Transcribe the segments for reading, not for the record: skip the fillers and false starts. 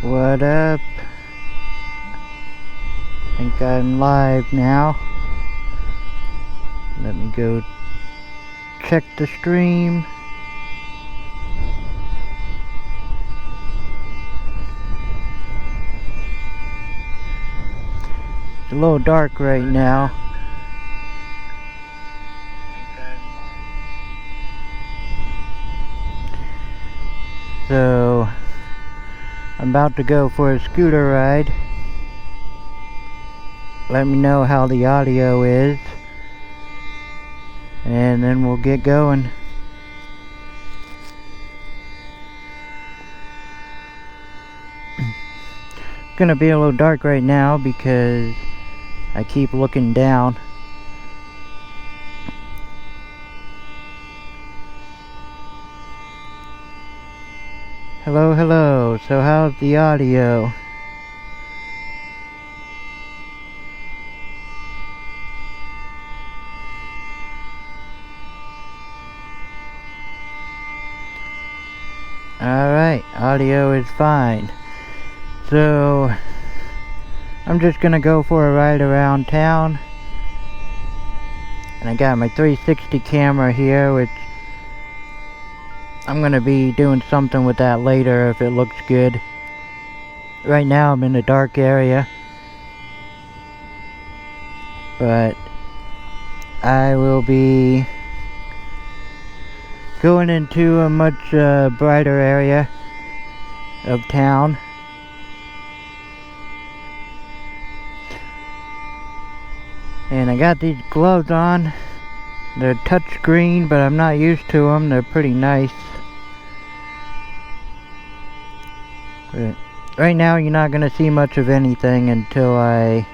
What up? I think I'm live now. Let me go check the stream. It's a little dark right now. So I'm about to go for a scooter ride. Let me know how the audio is, and then we'll get going. It's gonna be a little dark right now because I keep looking down. Hello, hello. So how's the audio? Alright, audio is fine. So I'm just gonna go for a ride around town. And I got my 360 camera here, which I'm gonna be doing something with that later if it looks good. Right now I'm in a dark area, but I will be going into a much brighter area of town. And I got these gloves on. They're touchscreen, but I'm not used to them. They're pretty nice. But right now you're not going to see much of anything until I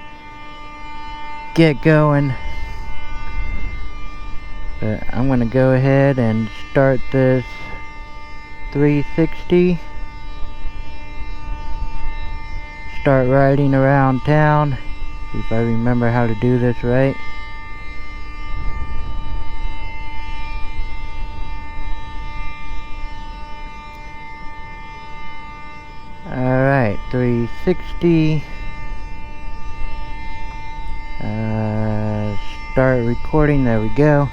get going. But I'm going to go ahead and start this 360. Start riding around town. See if I remember how to do this right. Alright, 360. Start recording, there we go.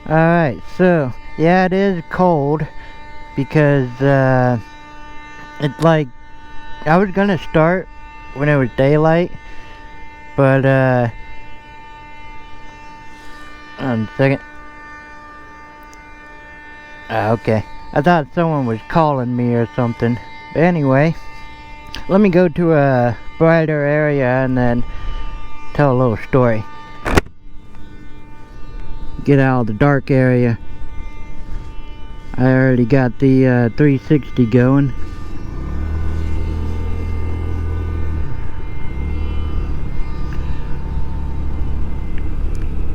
Alright, so yeah, it is cold because it's like I was gonna start when it was daylight, but one second. Okay, I thought someone was calling me or something. But anyway, let me go to a brighter area and then tell a little story. Get out of the dark area. I already got the 360 going.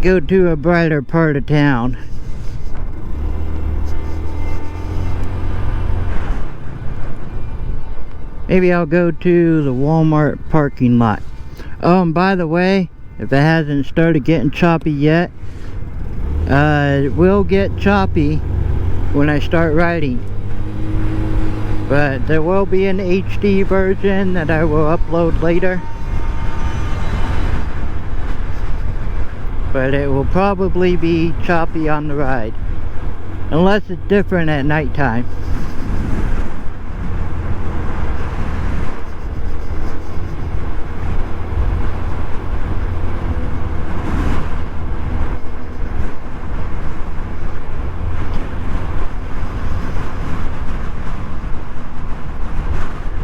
Go to a brighter part of town. Maybe I'll go to the Walmart parking lot. Oh, and by the way, if it hasn't started getting choppy yet, it will get choppy when I start riding. But there will be an HD version that I will upload later. But it will probably be choppy on the ride. Unless it's different at nighttime.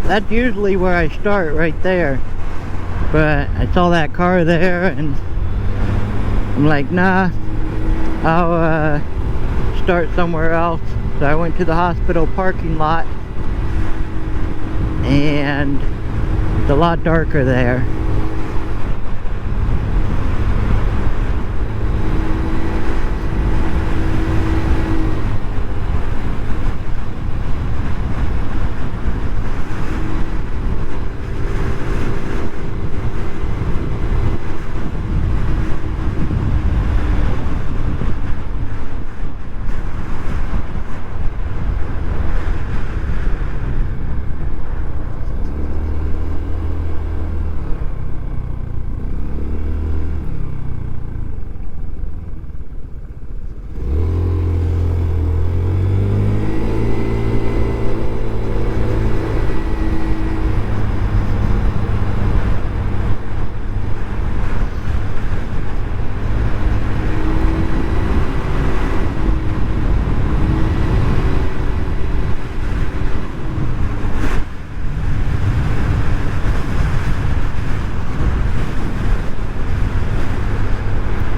That's usually where I start, right there. But I saw that car there and I'm like, nah, I'll start somewhere else. So I went to the hospital parking lot and it's a lot darker there.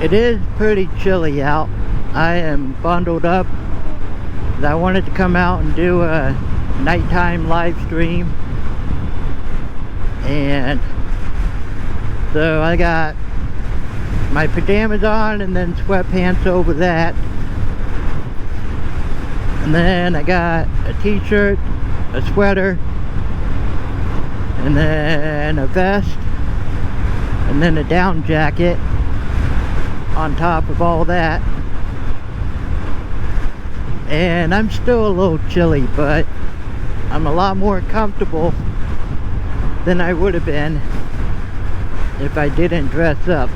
It is pretty chilly out. I am bundled up. I wanted to come out and do a nighttime live stream, and so I got my pajamas on and then sweatpants over that, and then I got a t-shirt, a sweater, and then a vest, and then a down jacket on top of all that. And I'm still a little chilly, but I'm a lot more comfortable than I would have been if I didn't dress up.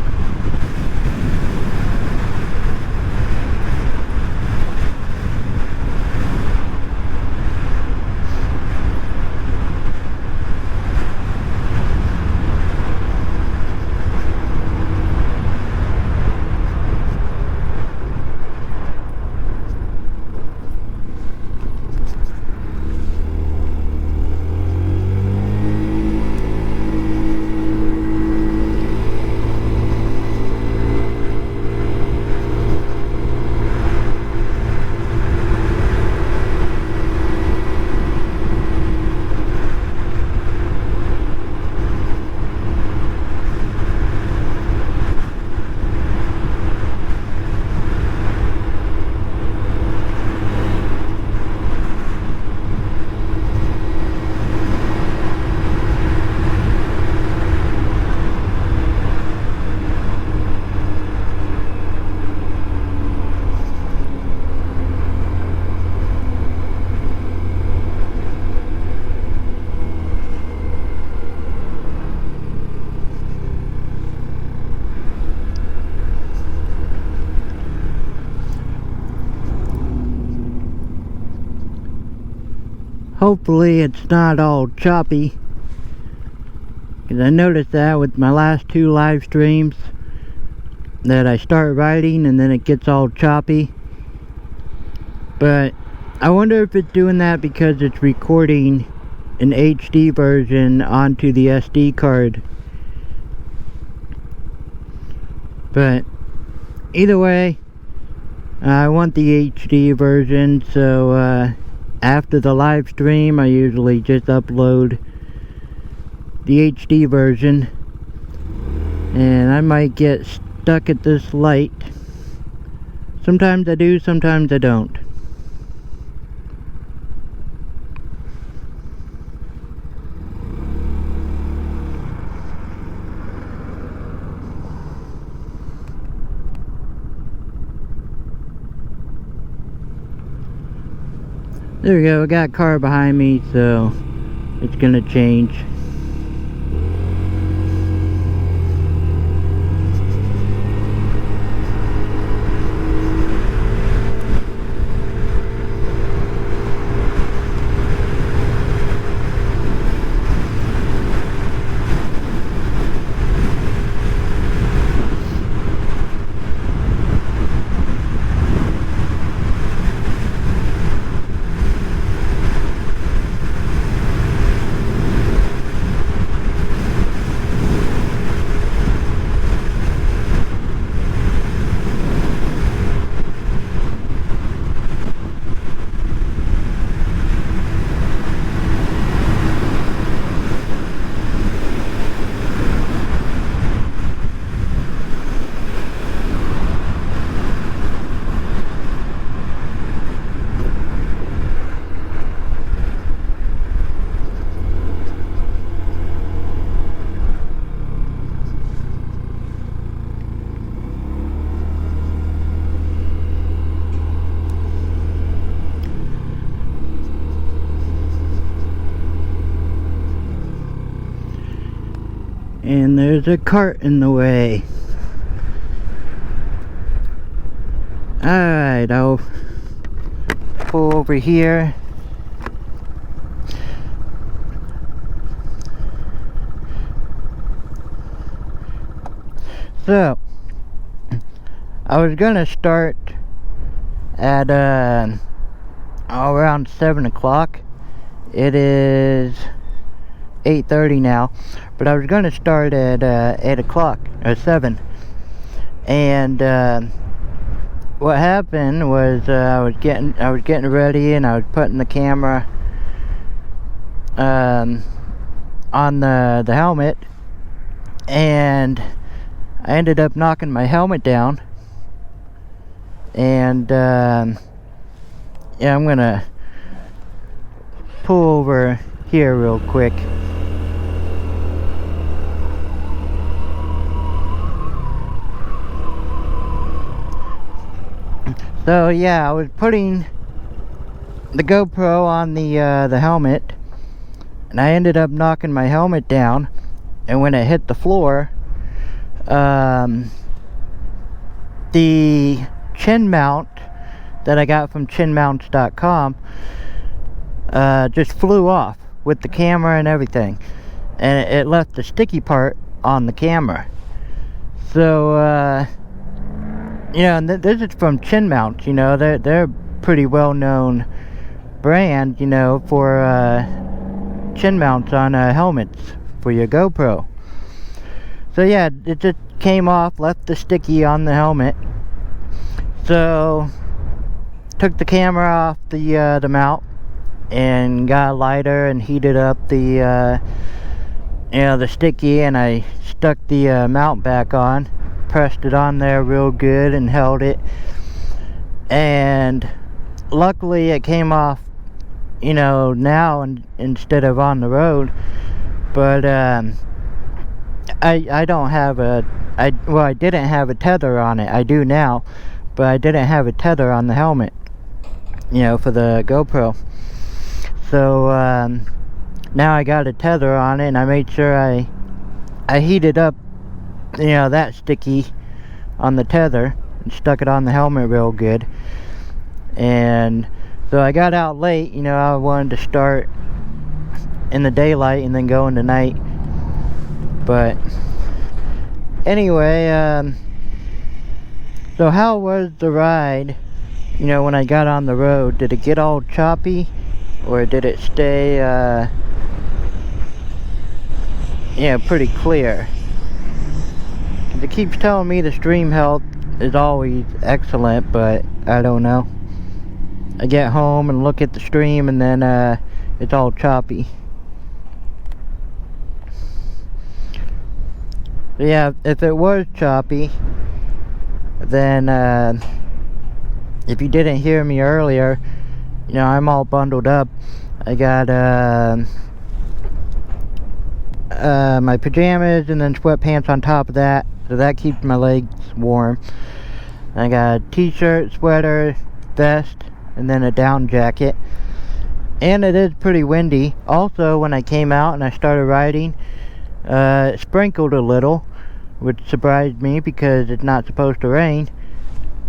Hopefully it's not all choppy, because I noticed that with my last two live streams, that I start writing and then it gets all choppy. But I wonder if it's doing that because it's recording an HD version onto the SD card. But either way, I want the HD version, so after the live stream I usually just upload the HD version, and I might get stuck at this light. Sometimes I do, sometimes I don't. There we go, I got a car behind me, so it's gonna change. And there's a cart in the way. Alright, I'll pull over here. So, I was gonna start at around 7 o'clock. It is 8:30 now, but I was gonna start at 8 o'clock or 7, And what happened was I was getting ready, and I was putting the camera on the helmet, and I ended up knocking my helmet down. And yeah, I'm gonna pull over here real quick. So yeah, I was putting the GoPro on the helmet, and I ended up knocking my helmet down. And when it hit the floor, the chin mount that I got from chinmounts.com just flew off with the camera and everything, and it left the sticky part on the camera. So you know, and this is from Chin Mounts. You know, they're a pretty well known brand, you know, for chin mounts on helmets for your GoPro. So yeah, it just came off, left the sticky on the helmet. So took the camera off the mount and got a lighter and heated up the you know, the sticky, and I stuck the mount back on, pressed it on there real good and held it. And luckily it came off, you know, now instead of on the road. But I don't have I didn't have a tether on it. I do now, but I didn't have a tether on the helmet, you know, for the GoPro. So now I got a tether on it, and I made sure I heated up, you know, that sticky on the tether and stuck it on the helmet real good. And so I got out late. You know, I wanted to start in the daylight and then go into night. But anyway, so how was the ride, you know, when I got on the road? Did it get all choppy, or did it stay yeah, pretty clear? It keeps telling me the stream health is always excellent, but I don't know. I get home and look at the stream, and then it's all choppy. Yeah, if it was choppy, then if you didn't hear me earlier, you know, I'm all bundled up. I got my pajamas and then sweatpants on top of that, so that keeps my legs warm. I got a t-shirt, sweater, vest, and then a down jacket. And it is pretty windy. Also, when I came out and I started riding, it sprinkled a little, which surprised me because it's not supposed to rain.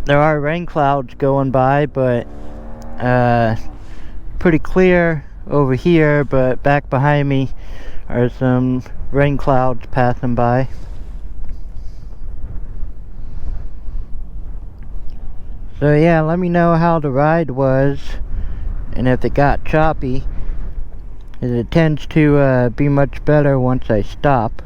There are rain clouds going by, but pretty clear over here, but back behind me are some rain clouds passing by. So yeah, let me know how the ride was, and if it got choppy, as it tends to be much better once I stop.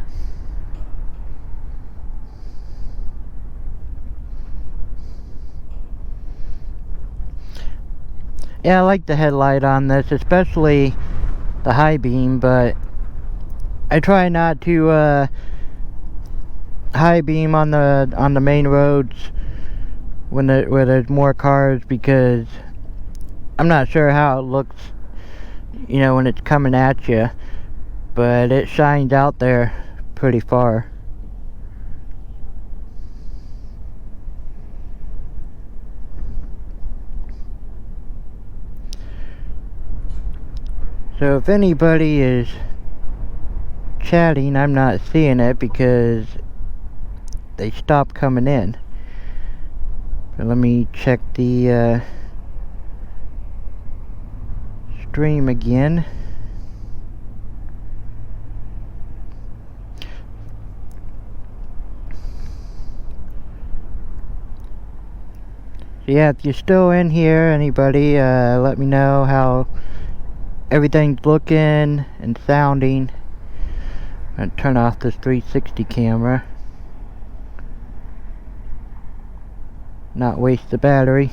Yeah, I like the headlight on this, especially the high beam, but I try not to high beam on the main roads where there's more cars, because I'm not sure how it looks, you know, when it's coming at you, but it shines out there pretty far. So if anybody is chatting, I'm not seeing it because they stopped coming in. So let me check the stream again. So yeah, if you're still in here, anybody, let me know how everything's looking and sounding. I'm gonna turn off this 360 camera. not waste the battery.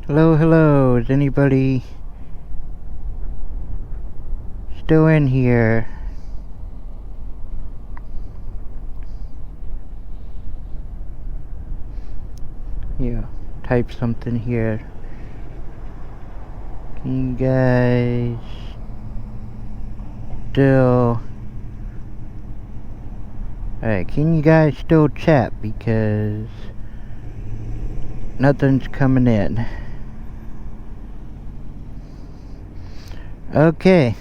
Hello, hello, is anybody still in here? Yeah, type something here. Can you guys still... Alright, can you guys still chat, because nothing's coming in. Okay.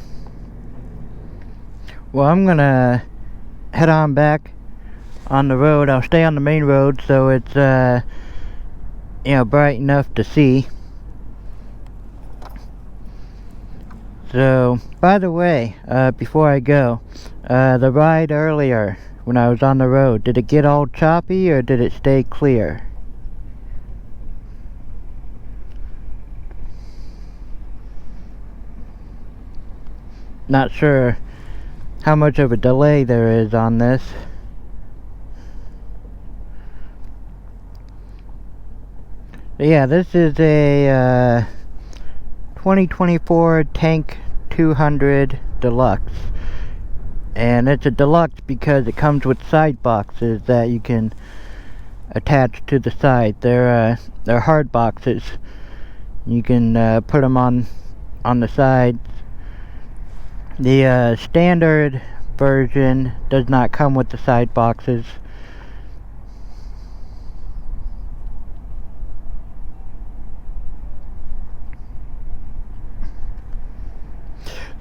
Well, I'm gonna head on back on the road. I'll stay on the main road so it's you know, bright enough to see. So, by the way, before I go, the ride earlier when I was on the road, did it get all choppy or did it stay clear? Not sure how much of a delay there is on this. But yeah, this is a 2024 Tank 200 Deluxe. And it's a deluxe because it comes with side boxes that you can attach to the side. They're hard boxes. You can put them on the sides. The standard version does not come with the side boxes.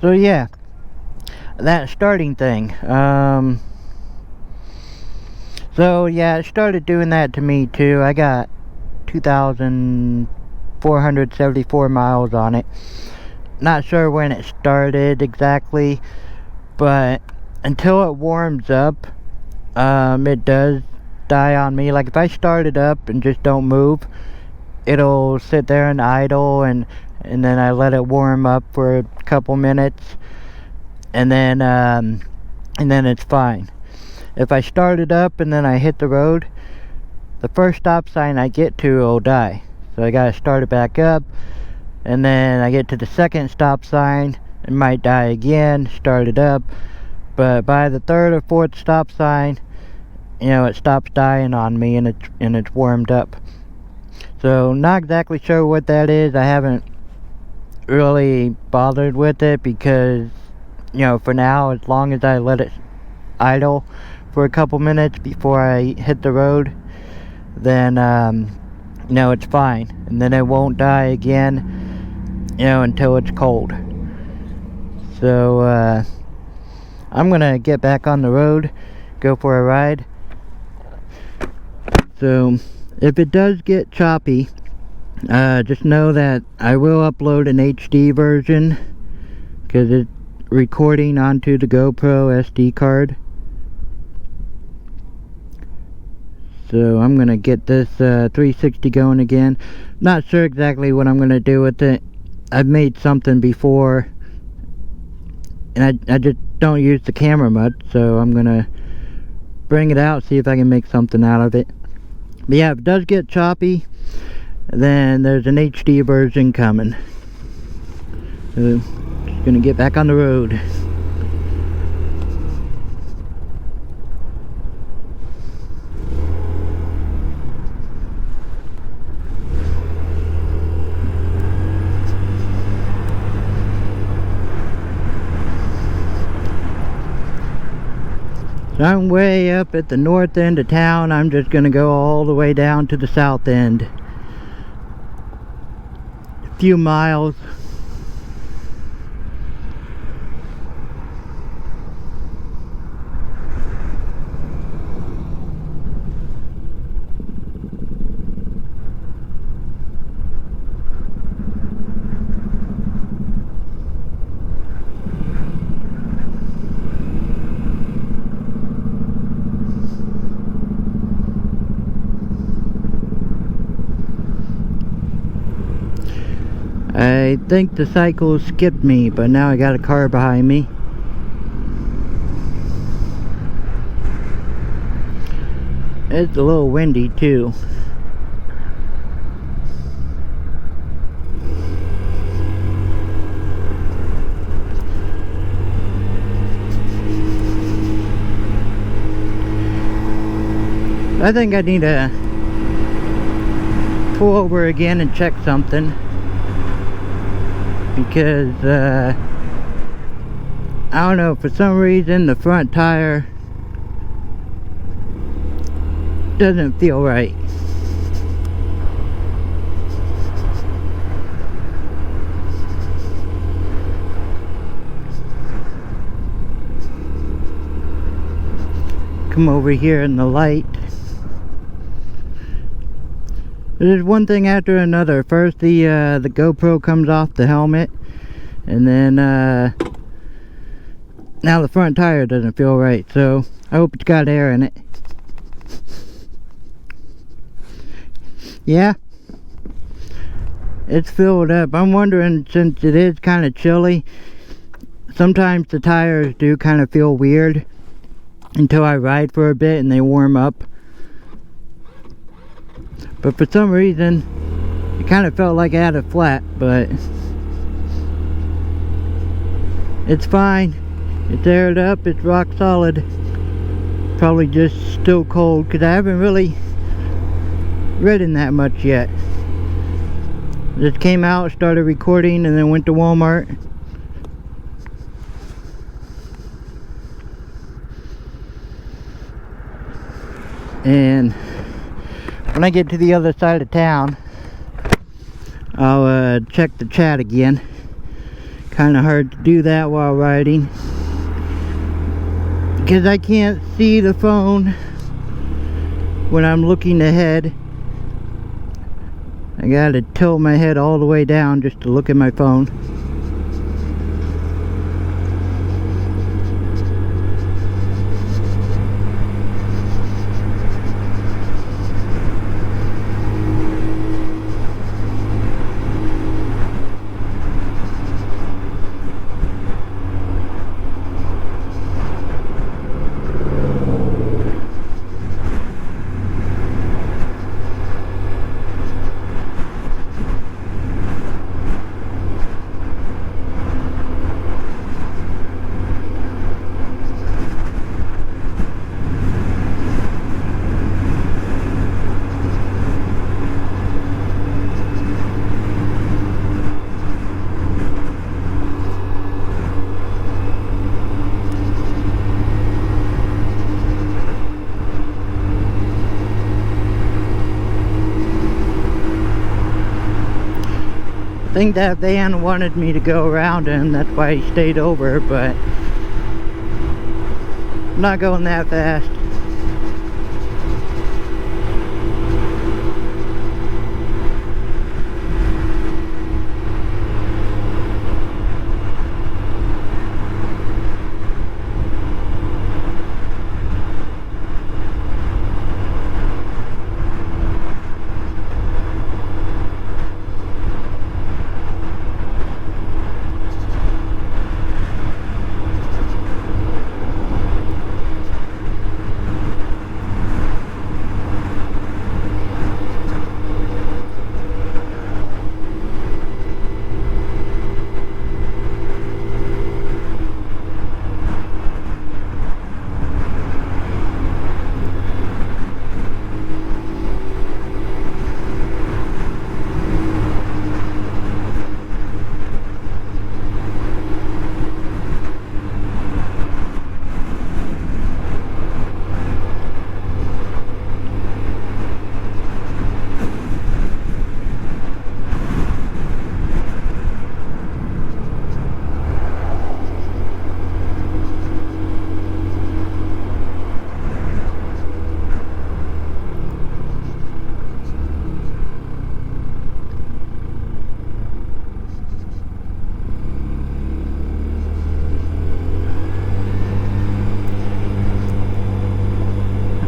So yeah, that starting thing. So yeah, it started doing that to me too. I got 2,474 miles on it. Not sure when it started exactly, but until it warms up, it does die on me. Like if I start it up and just don't move, it'll sit there and idle, and then I let it warm up for a couple minutes, and then it's fine. If I start it up and then I hit the road, the first stop sign I get to will die. So I gotta start it back up, and then I get to the second stop sign, it might die again, start it up, but by the third or fourth stop sign, you know, it stops dying on me and it's warmed up. So not exactly sure what that is. I haven't really bothered with it because, you know, for now, as long as I let it idle for a couple minutes before I hit the road, then you know, it's fine, and then it won't die again, you know, until it's cold. So I'm gonna get back on the road, go for a ride. So if it does get choppy, just know that I will upload an HD version because it's recording onto the GoPro SD card. So I'm gonna get this 360 going again. Not sure exactly what I'm gonna do with it. I've made something before, and I just don't use the camera much, so I'm gonna bring it out, see if I can make something out of it. But yeah, if it does get choppy, then there's an HD version coming. So just gonna get back on the road. So I'm way up at the north end of town. I'm just gonna go all the way down to the south end. A few miles. I think the cycle skipped me, but now I got a car behind me. It's a little windy too. I think I need to pull over again and check something, because I don't know, for some reason the front tire doesn't feel right. Come over here in the light. There's one thing after another. First the GoPro comes off the helmet, and then now the front tire doesn't feel right, so I hope it's got air in it. Yeah, it's filled up. I'm wondering, since it is kind of chilly, sometimes the tires do kind of feel weird until I ride for a bit and they warm up. But for some reason, it kind of felt like I had a flat, but it's fine. It's aired up, it's rock solid. Probably just still cold, because I haven't really ridden that much yet. Just came out, started recording, and then went to Walmart. And when I get to the other side of town, I'll check the chat again. Kind of hard to do that while riding, because I can't see the phone when I'm looking ahead. I gotta tilt my head all the way down just to look at my phone. I think that van wanted me to go around him, that's why he stayed over, but I'm not going that fast.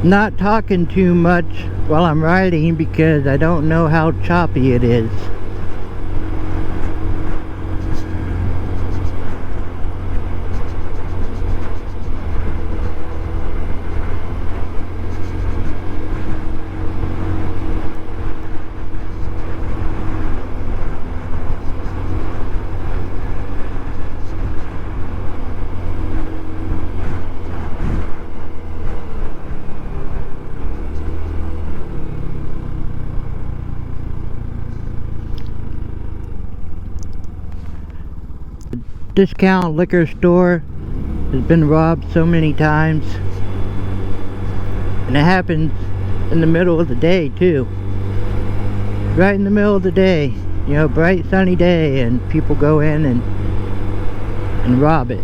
Not talking too much while I'm riding because I don't know how choppy it is. discount liquor store has been robbed so many times, and it happens in the middle of the day too. Right in the middle of the day, you know, bright sunny day, and people go in and rob it.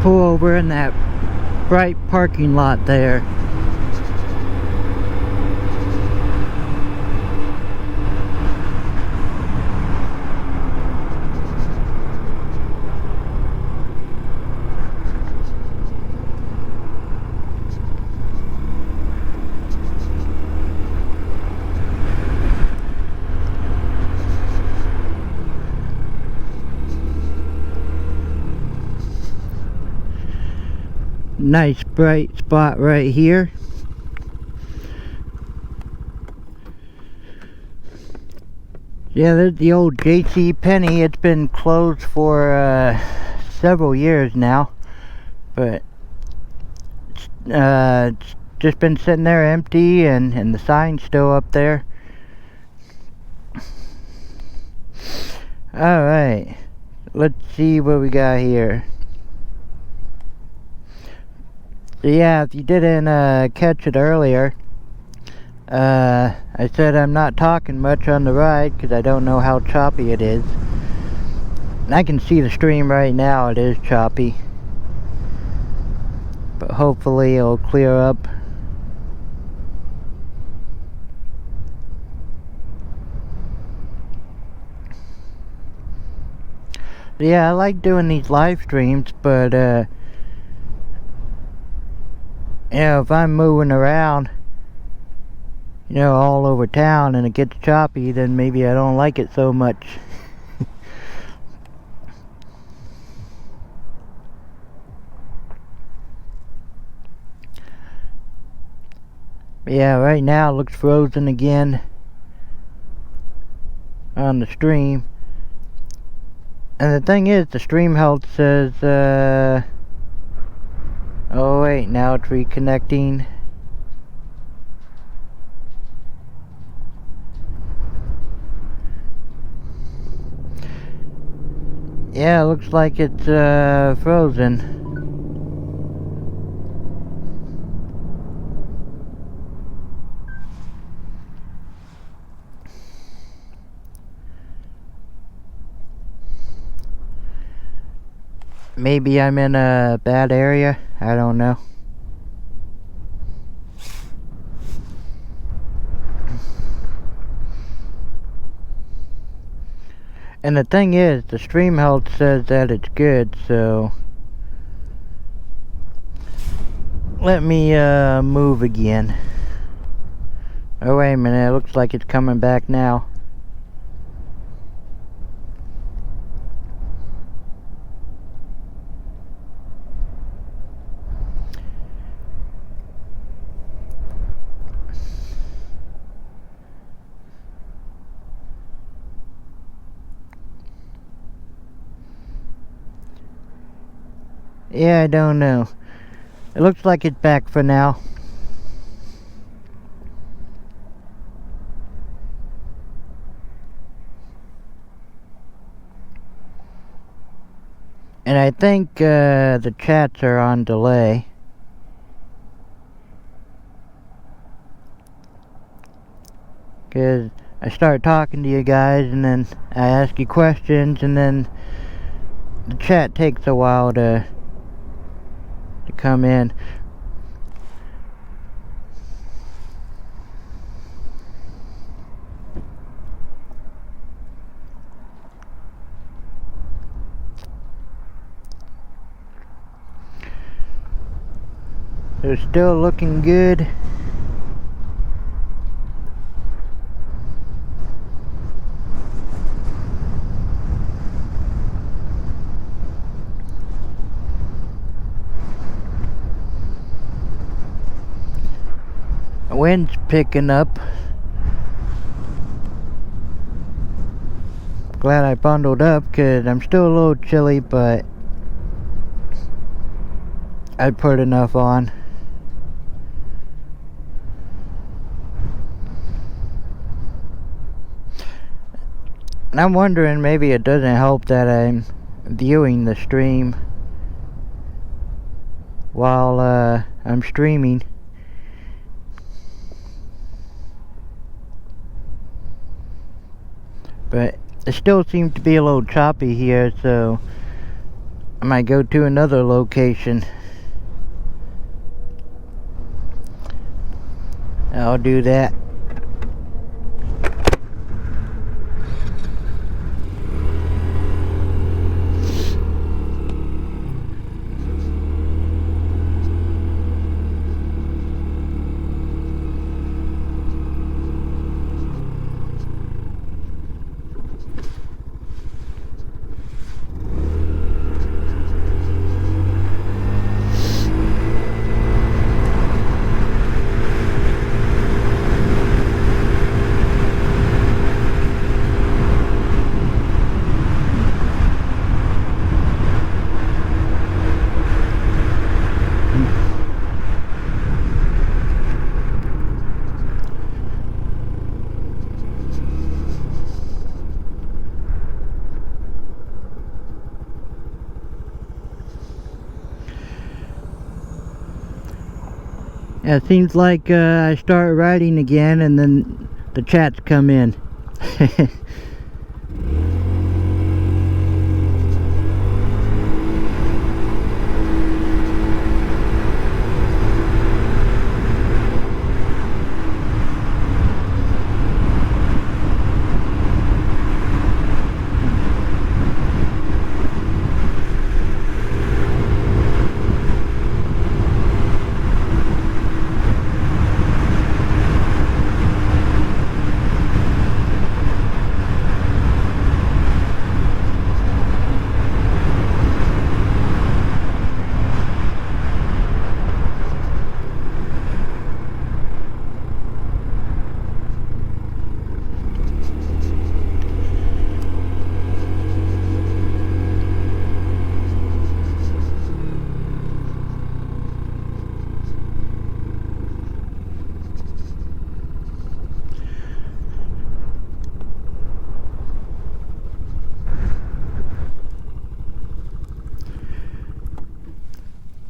Pull over in that bright parking lot there. Nice bright spot right here. Yeah, there's the old JC Penney. It's been closed for several years now, but it's just been sitting there empty, and the sign's still up there. Alright, let's see what we got here. So yeah, if you didn't catch it earlier, I said I'm not talking much on the ride because I don't know how choppy it is. And I can see the stream right now, it is choppy. But hopefully it'll clear up. Yeah, I like doing these live streams, but you know, if I'm moving around, you know, all over town and it gets choppy, then maybe I don't like it so much. But yeah, right now it looks frozen again on the stream. And the thing is, the stream health says, oh wait, now it's reconnecting. Yeah, it looks like it's frozen. Maybe I'm in a bad area, I don't know. And the thing is, the stream health says that it's good, so let me move again. Oh wait a minute, it looks like it's coming back now. Yeah, I don't know. It looks like it's back for now. And I think the chats are on delay. Because I start talking to you guys and then I ask you questions and then the chat takes a while to come in. They're still looking good. The wind's picking up. Glad I bundled up because I'm still a little chilly, but I put enough on. And I'm wondering, maybe it doesn't help that I'm viewing the stream while I'm streaming. But it still seems to be a little choppy here, so I might go to another location. I'll do that. Yeah, it seems like I start writing again and then the chats come in.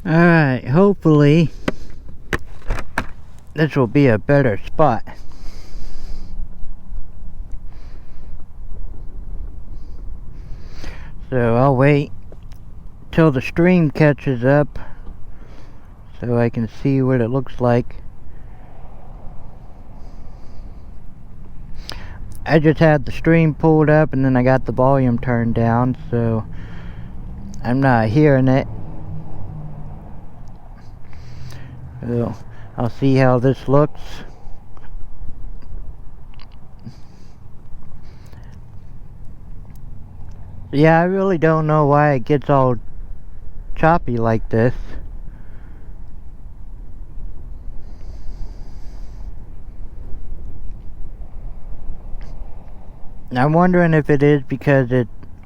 Alright, hopefully this will be a better spot. So I'll wait till the stream catches up so I can see what it looks like. I just had the stream pulled up and then I got the volume turned down, so I'm not hearing it. So I'll see how this looks. Yeah, I really don't know why it gets all choppy like this. I'm wondering if it is because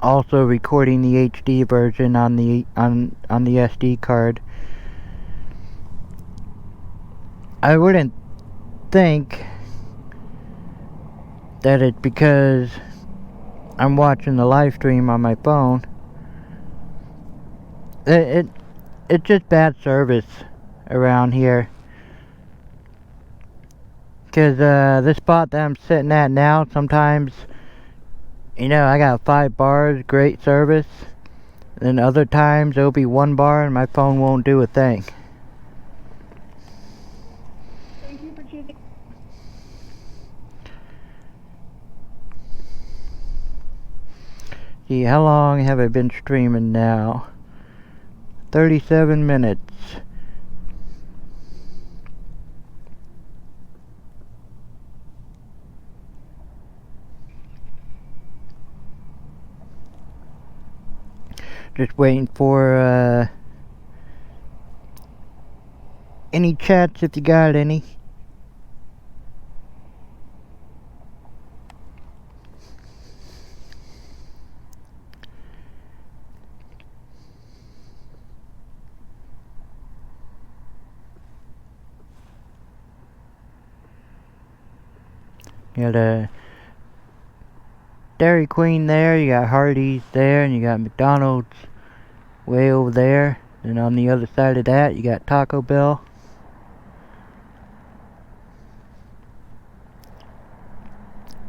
also recording the HD version on the SD card. I wouldn't think that it's because I'm watching the live stream on my phone. It's just bad service around here. Cause this spot that I'm sitting at now, sometimes, you know, I got 5 bars, great service. Then other times there'll be 1 bar and my phone won't do a thing. Thank you for choosing. See, how long have I been streaming now? 37 minutes. Just waiting for any chats if you got any. You got a Dairy Queen there, you got Hardee's there, and you got McDonald's way over there. And on the other side of that, you got Taco Bell.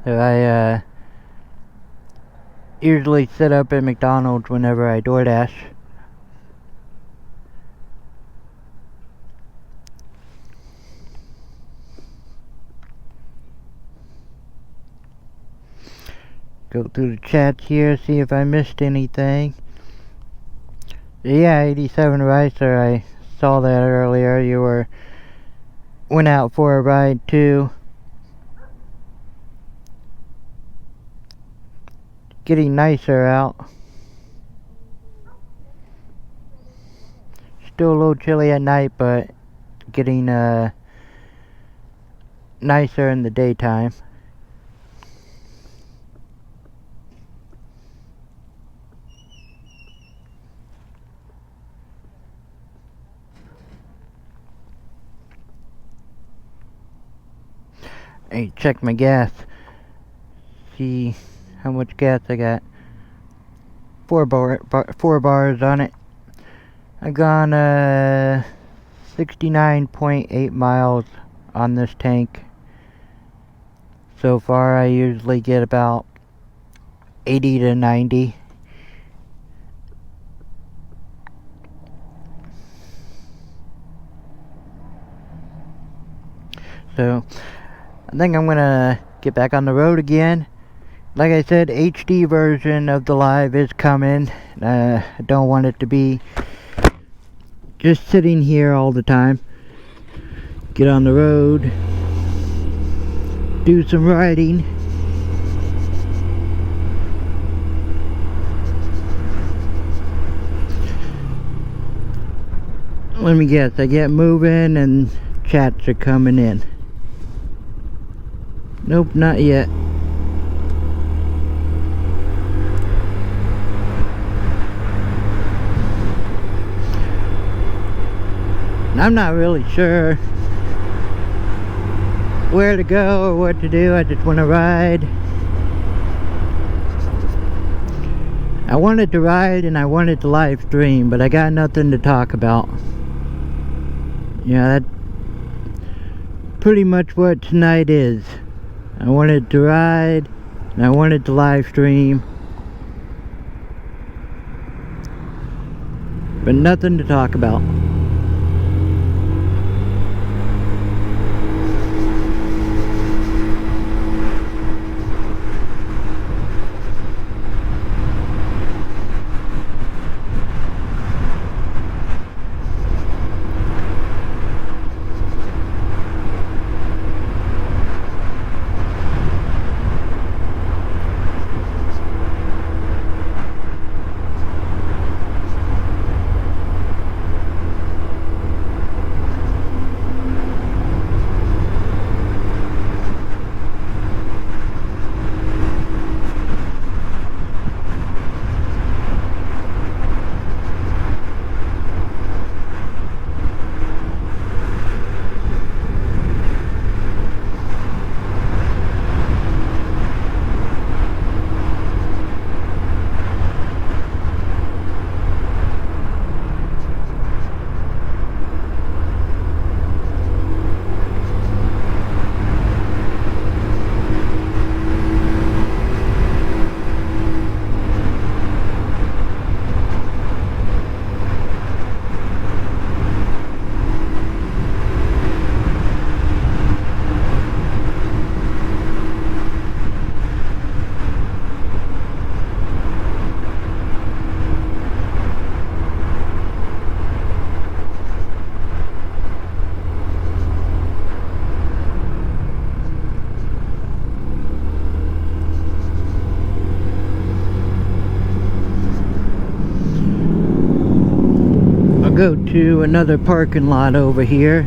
So I usually sit up at McDonald's whenever I DoorDash. Go through the chats here, see if I missed anything. Yeah, 87 Ricer, I saw that earlier. You went out for a ride too. Getting nicer out. Still a little chilly at night, but getting nicer in the daytime. Hey, check my gas. See how much gas I got. 4 bars on it. I've gone 69.8 miles on this tank. So far I usually get about 80 to 90. So I think I'm gonna get back on the road again. Like I said, HD version of the live is coming. I don't want it to be just sitting here all the time. Get on the road, do some riding. Let me guess, I get moving and chats are coming in. Nope, not yet. I'm not really sure where to go or what to do. I just want to ride. I wanted to ride and I wanted to live stream, but I got nothing to talk about. Yeah, that's pretty much what tonight is. I wanted to ride and I wanted to live stream, but nothing to talk about. go to another parking lot over here.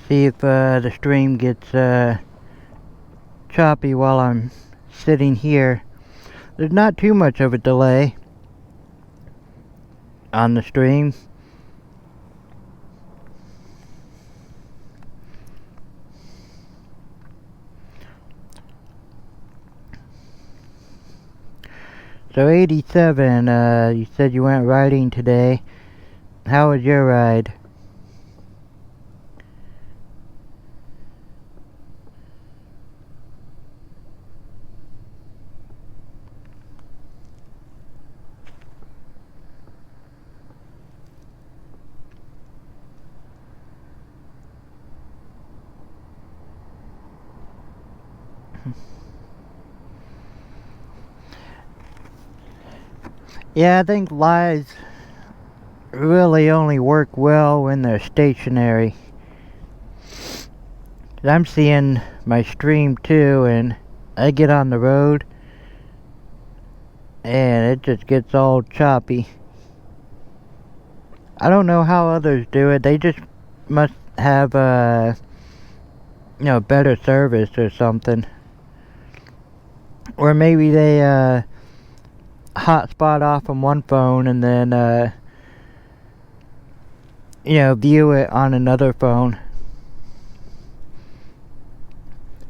See if the stream gets choppy while I'm sitting here. There's not too much of a delay on the stream. So 87, you said you went riding today. How was your ride? Yeah, I think lives really only work well when they're stationary. I'm seeing my stream too, and I get on the road and it just gets all choppy. I don't know how others do it. They just must have better service or something. Or maybe they hotspot off on one phone and then view it on another phone.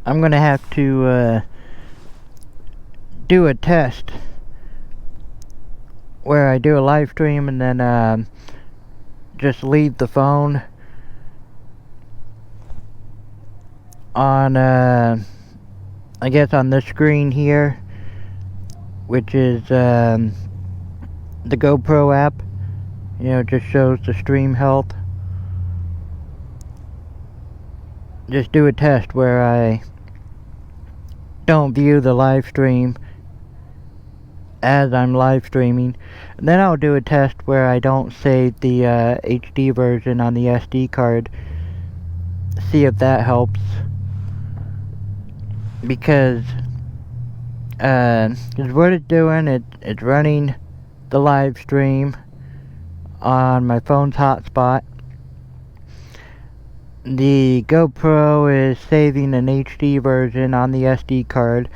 I'm gonna have to do a test where I do a live stream and then just leave the phone on I guess on this screen here, which is the GoPro app. It just shows the stream health. Just do a test where I don't view the live stream as I'm live streaming, and then I'll do a test where I don't save the HD version on the SD card. See if that helps, because what it's doing, it's running the live stream on my phone's hotspot. The GoPro is saving an HD version on the SD card.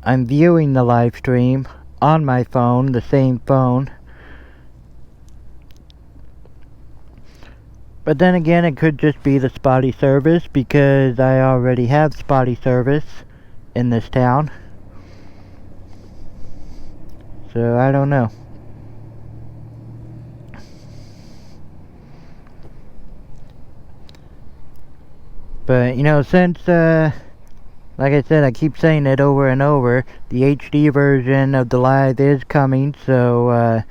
I'm viewing the live stream on my phone, the same phone. But then again, it could just be the spotty service, because I already have spotty service in this town. So I don't know. But since like I said, I keep saying it over and over, the HD version of the live is coming, so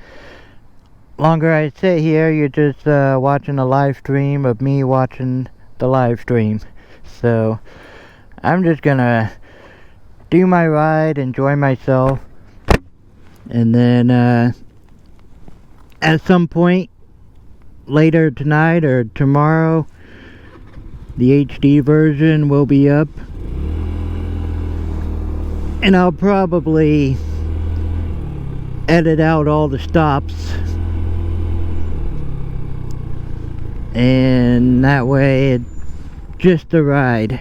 longer I sit here, you're just watching a live stream of me watching the live stream. So I'm just gonna do my ride, enjoy myself, and then at some point later tonight or tomorrow, the HD version will be up, and I'll probably edit out all the stops, and that way it's just a ride.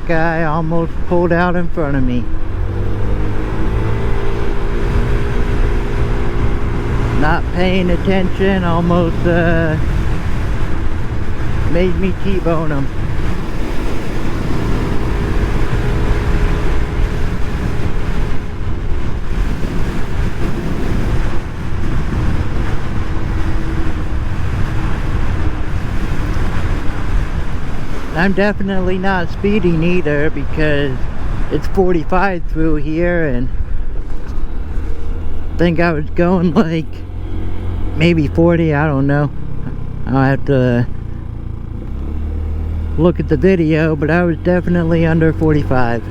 that guy almost pulled out in front of me. Not paying attention, almost made me T-bone him. I'm definitely not speeding either because it's 45 through here, and I think I was going like maybe 40, I don't know. I'll have to look at the video, but I was definitely under 45.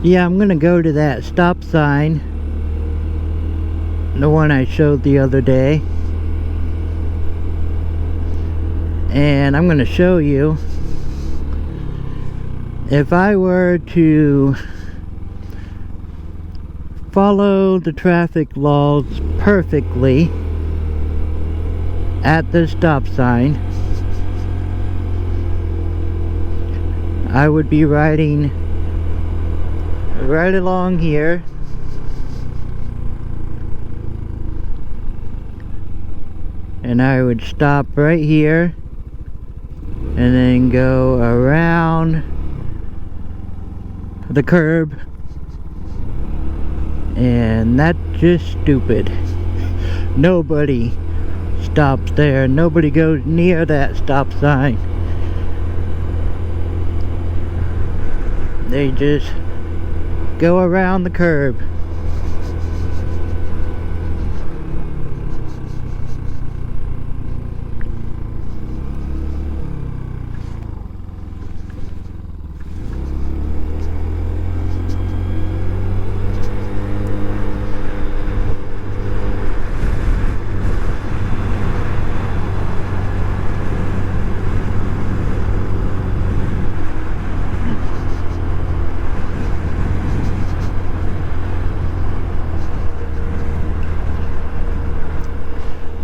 Yeah, I'm gonna go to that stop sign, the one I showed the other day, and I'm gonna show you if I were to follow the traffic laws perfectly at the stop sign, I would be riding right along here, and I would stop right here and then go around the curb, and that's just stupid. Nobody stops there. Nobody goes near that stop sign. They just go around the curb.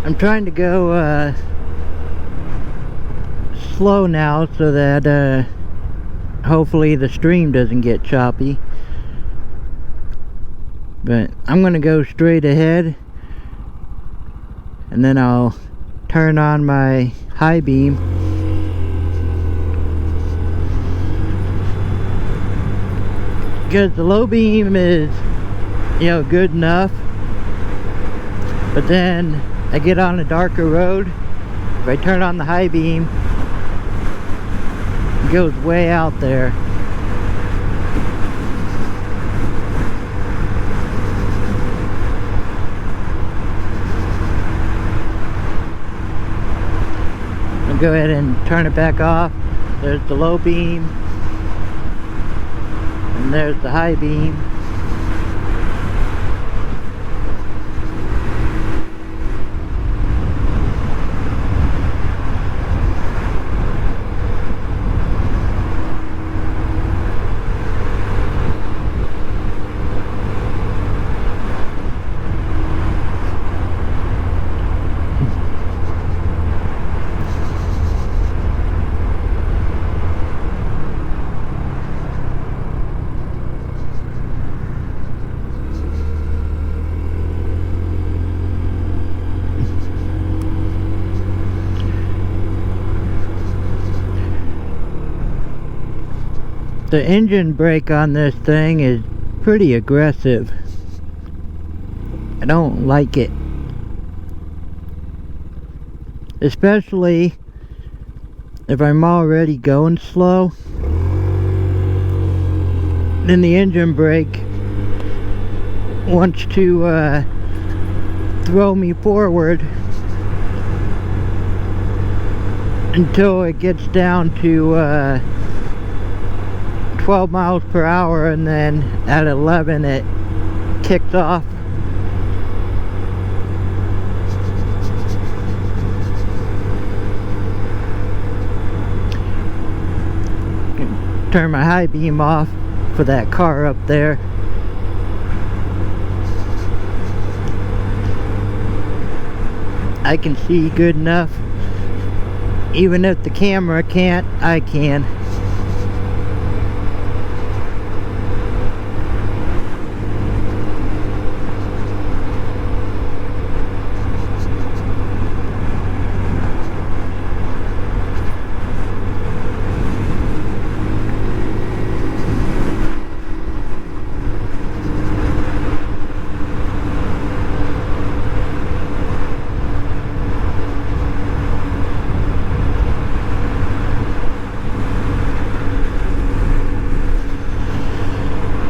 I'm trying to go slow now so that hopefully the stream doesn't get choppy. But I'm gonna go straight ahead, and then I'll turn on my high beam. Because the low beam is, you know, good enough, but then I get on a darker road. If I turn on the high beam, it goes way out there. I'll go ahead and turn it back off. There's the low beam, and there's the high beam. The engine brake on this thing is pretty aggressive. I don't like it. Especially if I'm already going slow. Then the engine brake wants to throw me forward until it gets down to 12 miles per hour, and then at 11 it kicks off. Turn my high beam off for that car up there. I can see good enough. Even if the camera can't, I can.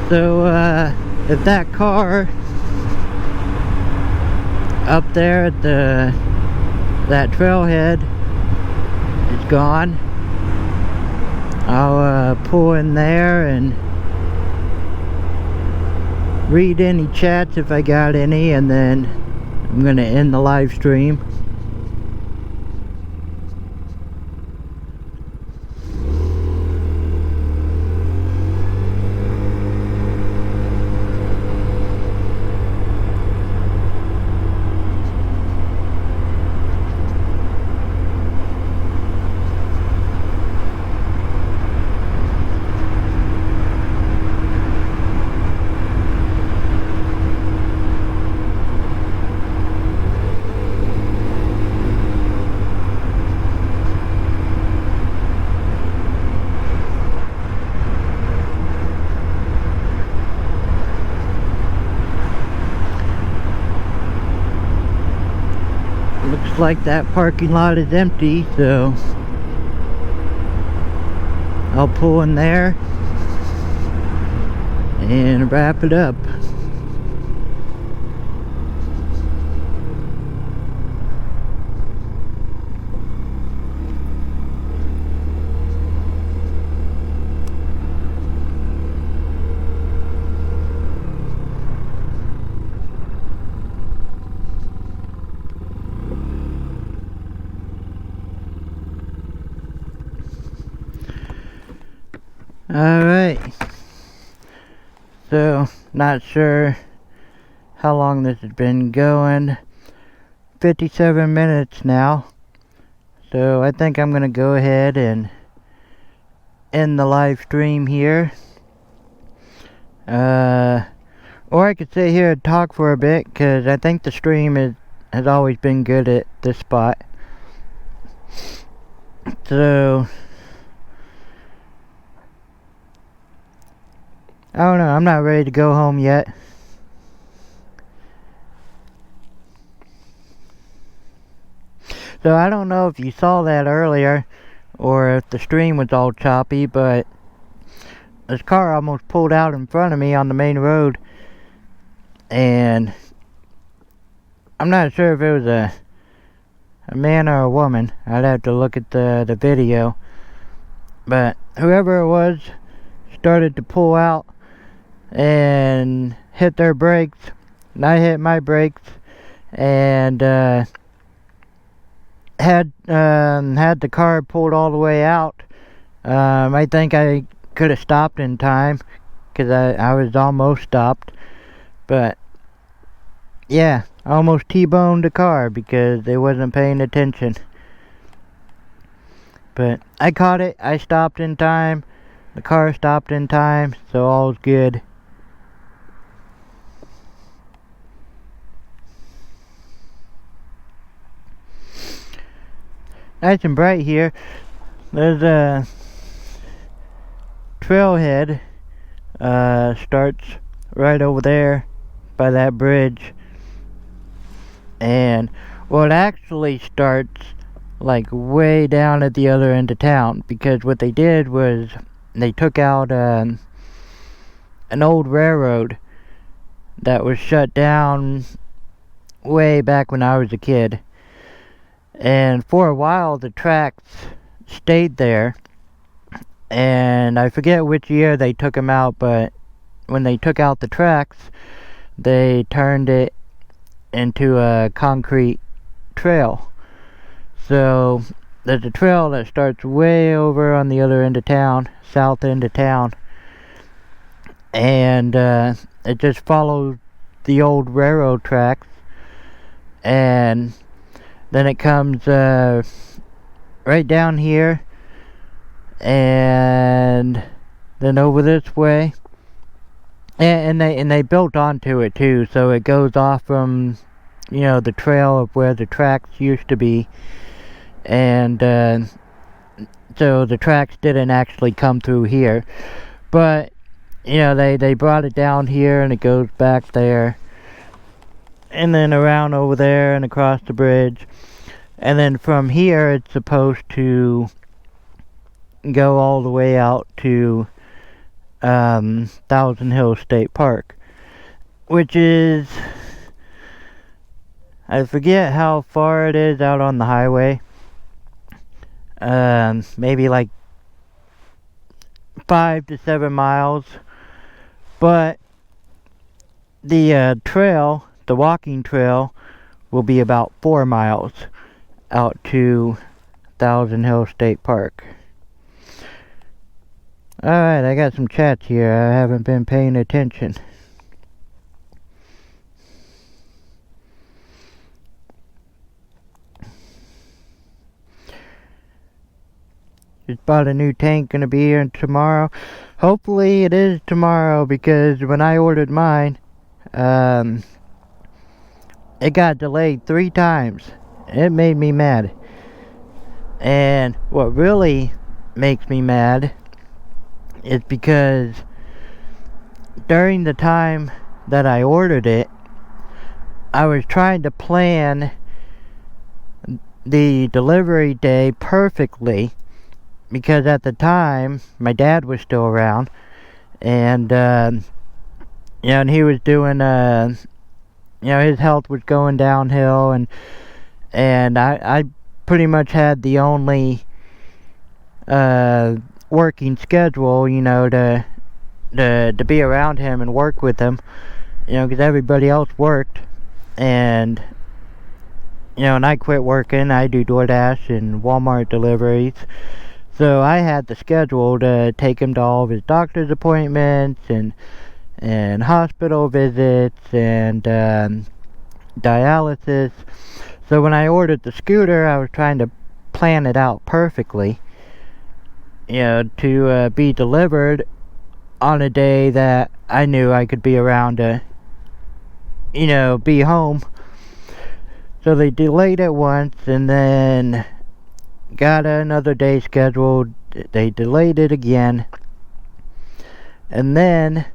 So, if that car up there at that trailhead is gone, I'll pull in there and read any chats if I got any, and then I'm gonna end the live stream. Looks like that parking lot is empty, so I'll pull in there and wrap it up. Alright, so not sure how long this has been going. 57 minutes now, so I think I'm gonna go ahead and end the live stream here. Or I could sit here and talk for a bit, because I think the stream has always been good at this spot. So I don't know, I'm not ready to go home yet. So I don't know if you saw that earlier, or if the stream was all choppy, but this car almost pulled out in front of me on the main road. And I'm not sure if it was a man or a woman. I'd have to look at the video. But whoever it was started to pull out and hit their brakes, and I hit my brakes, and had the car pulled all the way out. I think I could have stopped in time, because I was almost stopped, but yeah, I almost T-boned the car because they wasn't paying attention. But I caught it, I stopped in time, the car stopped in time, so all's good. Nice and bright here. There's a trailhead starts right over there by that bridge, and well, it actually starts like way down at the other end of town, because what they did was they took out an old railroad that was shut down way back when I was a kid. And for a while the tracks stayed there, and I forget which year they took them out, but when they took out the tracks, they turned it into a concrete trail. So there's a trail that starts way over on the other end of town, south end of town, and it just follows the old railroad tracks, and then it comes right down here, and then over this way, and they built onto it too, so it goes off from, you know, the trail of where the tracks used to be, and so the tracks didn't actually come through here, but you know, they brought it down here, and it goes back there, and then around over there and across the bridge, and then from here it's supposed to go all the way out to Thousand Hills State Park, which is, I forget how far it is out on the highway. Maybe like 5 to 7 miles, but the trail, the walking trail, will be about 4 miles out to Thousand Hills State Park. Alright, I got some chats here. I haven't been paying attention. Just bought a new tank, gonna be here tomorrow. Hopefully it is tomorrow, because when I ordered mine, it got delayed 3 times. It made me mad. And what really makes me mad is because during the time that I ordered it, I was trying to plan the delivery day perfectly, because at the time my dad was still around, and you know, and he was doing you know, his health was going downhill, and I pretty much had the only working schedule, you know, to be around him and work with him, you know, because everybody else worked, and you know, and I quit working. I do DoorDash and Walmart deliveries, so I had the schedule to take him to all of his doctor's appointments and hospital visits and dialysis. So when I ordered the scooter, I was trying to plan it out perfectly, you know, to be delivered on a day that I knew I could be around to, you know, be home. So they delayed it once, and then got another day scheduled. They delayed it again, and then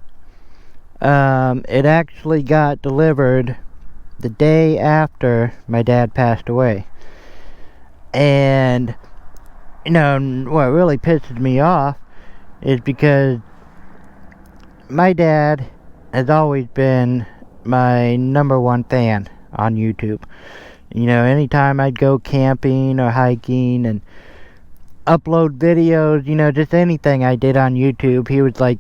it actually got delivered the day after my dad passed away. And you know, what really pisses me off is because my dad has always been my #1 fan on YouTube. You know, anytime I'd go camping or hiking and upload videos, you know, just anything I did on YouTube, he was like,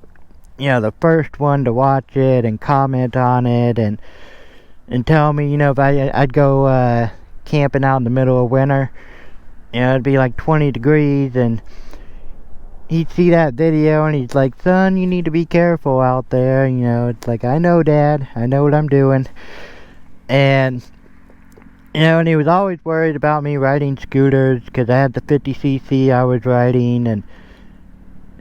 you know, the first one to watch it and comment on it, and tell me, you know, if I'd go camping out in the middle of winter, you know, it'd be like 20 degrees, and he'd see that video and he's like, son, you need to be careful out there. You know, it's like, I know, Dad, I know what I'm doing. And you know, and he was always worried about me riding scooters, because I had the 50cc I was riding,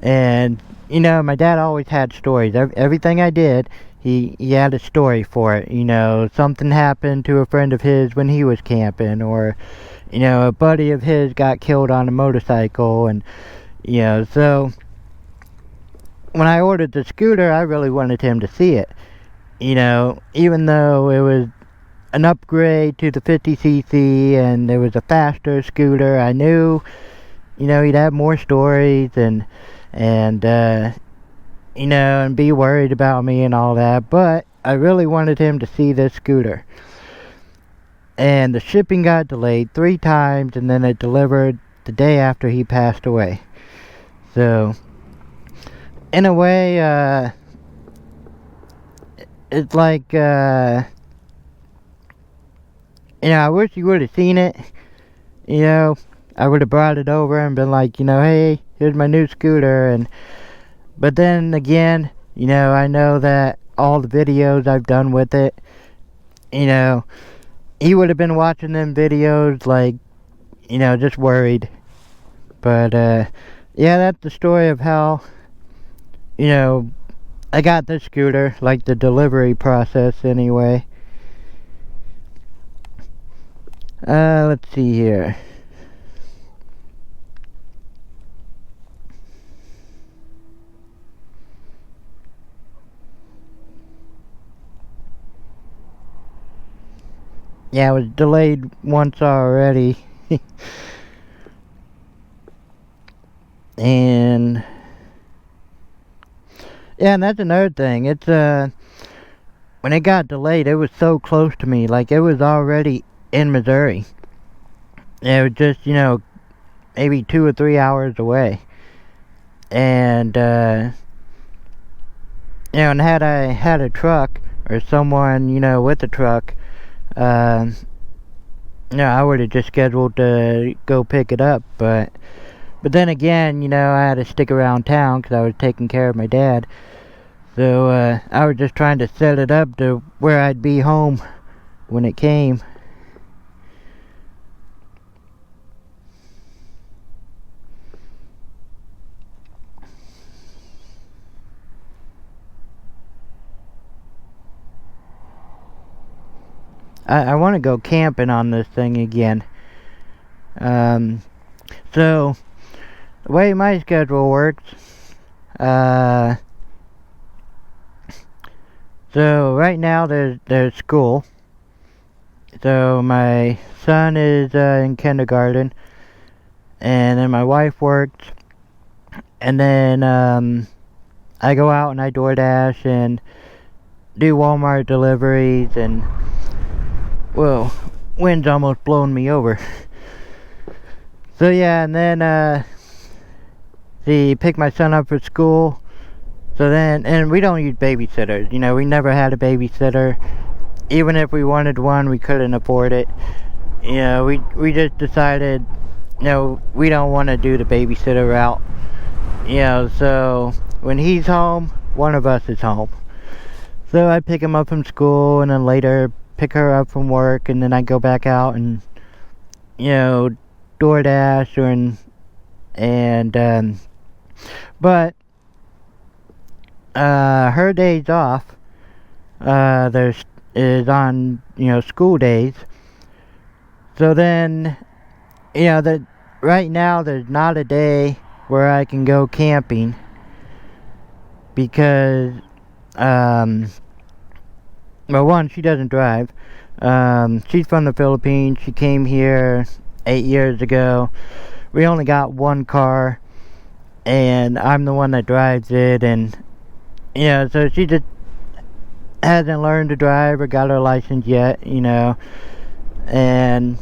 and you know, my dad always had stories. Everything I did, he had a story for it. You know, something happened to a friend of his when he was camping, or you know, a buddy of his got killed on a motorcycle, and you know, so when I ordered the scooter, I really wanted him to see it. You know, even though it was an upgrade to the 50cc and it was a faster scooter, I knew, you know, he'd have more stories and you know, and be worried about me and all that, but I really wanted him to see this scooter. And the shipping got delayed 3 times, and then it delivered the day after he passed away. So in a way, it's like, you know, I wish you would have seen it. You know, I would have brought it over and been like, you know, hey, here's my new scooter. But then again, You know, I know that all the videos I've done with it, you know, he would have been watching them videos like, you know, just worried. But yeah, that's the story of how, you know, I got this scooter, like the delivery process anyway. Let's see here. Yeah, it was delayed once already. And yeah, and that's another thing. It's when it got delayed, it was so close to me. Like, it was already in Missouri. It was just, you know, maybe 2 or 3 hours away. And you know, and had I had a truck or someone, you know, with a truck, you know, I would have just scheduled to go pick it up. But then again, you know, I had to stick around town because I was taking care of my dad. So I was just trying to set it up to where I'd be home when it came. I want to go camping on this thing again. So the way my schedule works, so right now there's school. So my son is in kindergarten, and then my wife works, and then I go out and I DoorDash and do Walmart deliveries, and whoa, wind's almost blowing me over. So yeah, and then pick my son up for school. So then, and we don't use babysitters. You know, we never had a babysitter. Even if we wanted one, we couldn't afford it. You know, we just decided, you know, we don't want to do the babysitter route. You know, so when he's home, one of us is home. So I pick him up from school, and then later pick her up from work, and then I go back out and, you know, DoorDash but her days off is on, you know, school days. So then, you know, right now there's not a day where I can go camping because well, one, she doesn't drive. She's from the Philippines. She came here 8 years ago. We only got one car, and I'm the one that drives it, and you know, so she just hasn't learned to drive or got her license yet, you know. And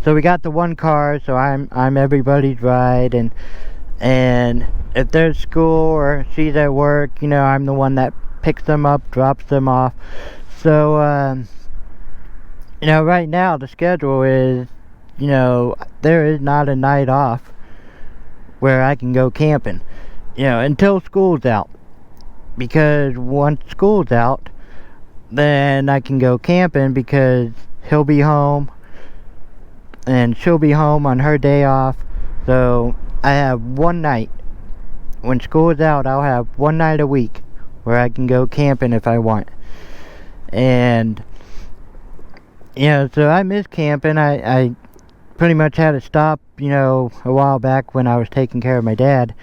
so we got the one car, so I'm everybody's ride, and if there's school or she's at work, you know, I'm the one that picks them up, drops them off. So you know, right now the schedule is, you know, there is not a night off where I can go camping, you know, until school's out. Because once school's out, then I can go camping because he'll be home and she'll be home on her day off. So I have one night. When school is out, I'll have one night a week where I can go camping if I want. And you know, so I miss camping. I pretty much had to stop, you know, a while back when I was taking care of my dad.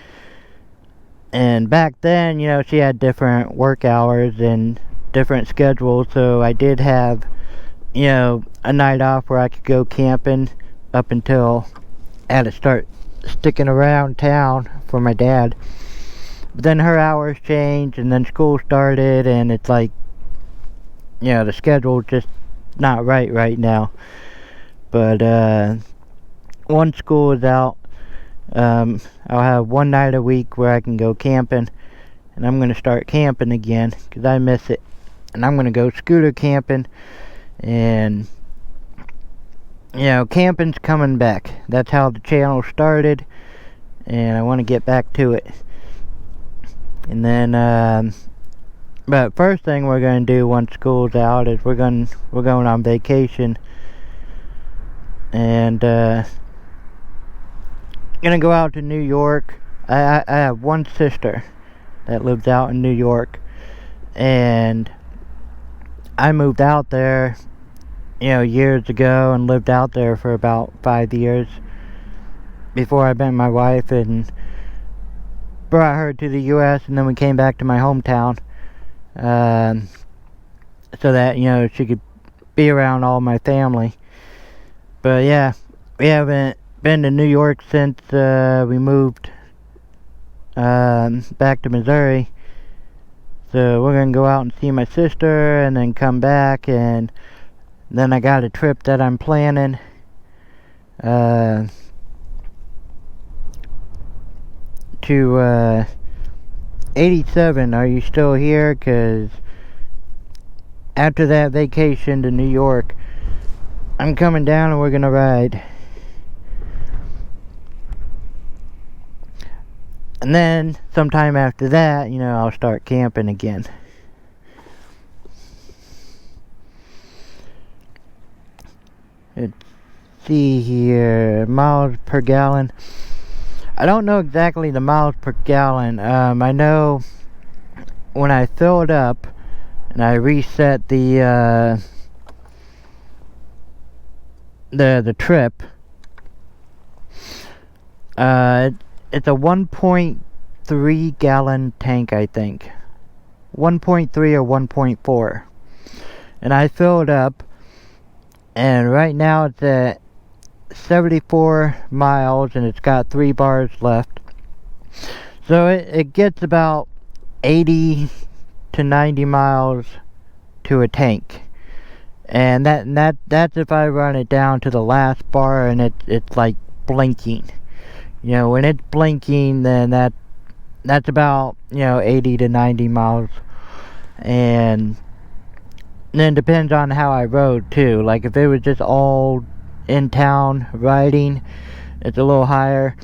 And back then, you know, she had different work hours and different schedules, so I did have, you know, a night off where I could go camping up until I had to start sticking around town for my dad. But then her hours changed, and then school started, and it's like, you know, the schedule's just not right now. But once school is out, I'll have one night a week where I can go camping, and I'm going to start camping again because I miss it. And I'm going to go scooter camping, and you know, camping's coming back. That's how the channel started, and I want to get back to it. And then but first thing we're gonna do once school's out is we're going on vacation, and gonna go out to New York. I have one sister that lives out in New York, and I moved out there, years ago, and lived out there for about 5 years before I met my wife and brought her to the U.S. And then we came back to my hometown, so that she could be around all my family. But yeah, we haven't been to New York since we moved back to Missouri. So we're gonna go out and see my sister and then come back, and then I got a trip that I'm planning to 87. Are you still here? Cause after that vacation to New York, I'm coming down and we're gonna ride. And then sometime after that, I'll start camping again. Let's see here, miles per gallon. I don't know exactly the miles per gallon. I know when I fill it up and I reset the trip, it's a 1.3 gallon tank, I think. 1.3 or 1.4. And I filled up, and right now it's at 74 miles, and it's got 3 bars left. So it gets about 80 to 90 miles to a tank. And that's if I run it down to the last bar and it's like blinking. When it's blinking, then that's about 80 to 90 miles. And then depends on how I rode too. Like if it was just all in town riding, it's a little higher.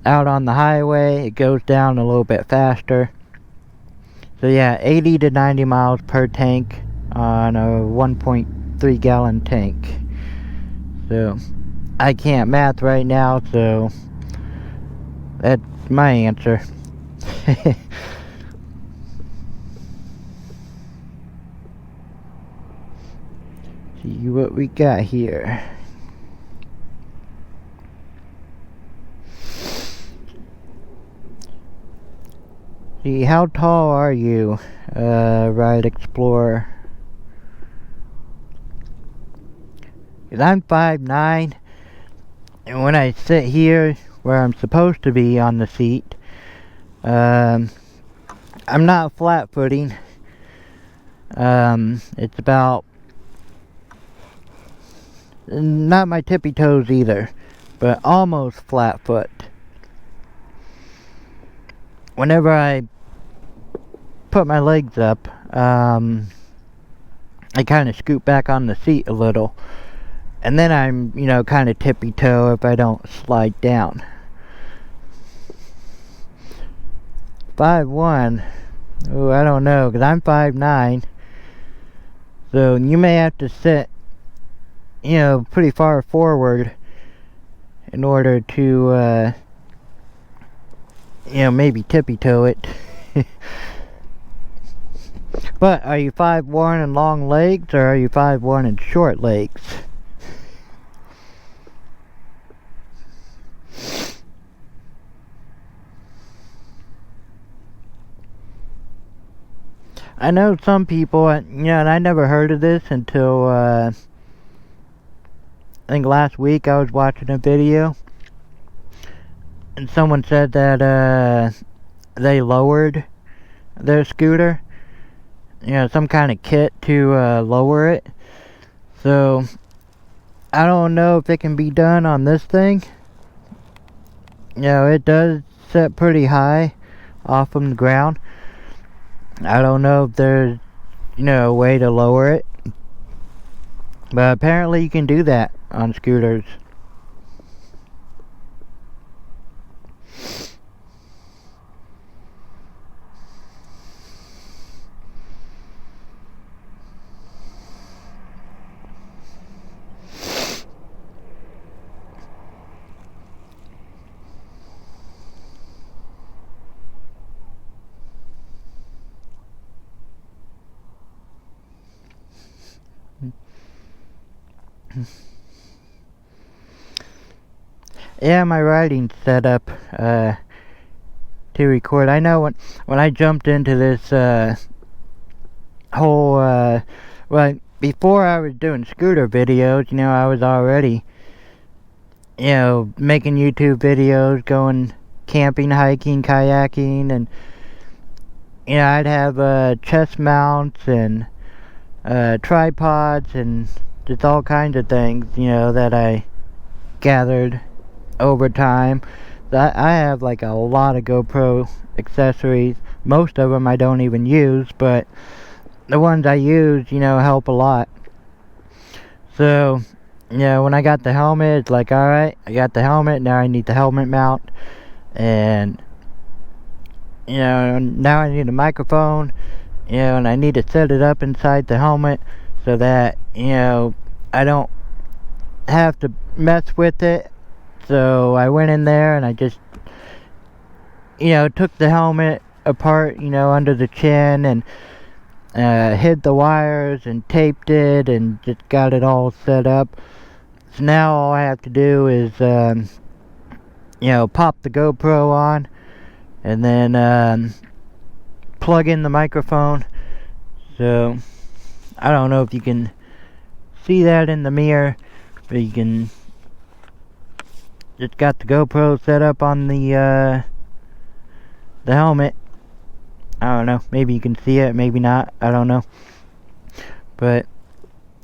Out on the highway, it goes down a little bit faster. So yeah, 80 to 90 miles per tank on a 1.3 gallon tank. So I can't math right now, so that's my answer. See what we got here. See, how tall are you, Ride Explorer? 'Cause I'm 5'9", and when I sit here where I'm supposed to be on the seat, I'm not flat footing. It's about, not my tippy toes either, but almost flat foot. Whenever I put my legs up, I kind of scoot back on the seat a little, and then I'm, kind of tippy toe if I don't slide down. 5'1", oh, I don't know, because I'm 5'9", so you may have to sit, pretty far forward in order to, maybe tippy toe it. But are you 5'1" and long legs, or are you 5'1" and short legs? I know some people, and I never heard of this until, I think last week I was watching a video, and someone said that, they lowered their scooter, some kind of kit to, lower it. So, I don't know if it can be done on this thing. It does set pretty high off from the ground. I don't know if there's, a way to lower it. But apparently you can do that on scooters. Yeah, my writing setup to record. I know when I jumped into this whole well, before I was doing scooter videos, I was already making YouTube videos, going camping, hiking, kayaking, and I'd have chest mounts and tripods and just all kinds of things, that I gathered over time. I have like a lot of GoPro accessories. Most of them I don't even use, but the ones I use, help a lot. So, when I got the helmet, it's like, alright, I got the helmet, now I need the helmet mount. And, now I need a microphone, and I need to set it up inside the helmet so that, I don't have to mess with it. So I went in there and I just, took the helmet apart, under the chin, and hid the wires and taped it and just got it all set up. So now all I have to do is, pop the GoPro on and then plug in the microphone. So I don't know if you can see that in the mirror, but you can just got the GoPro set up on the helmet. I don't know, maybe you can see it, maybe not, I don't know. But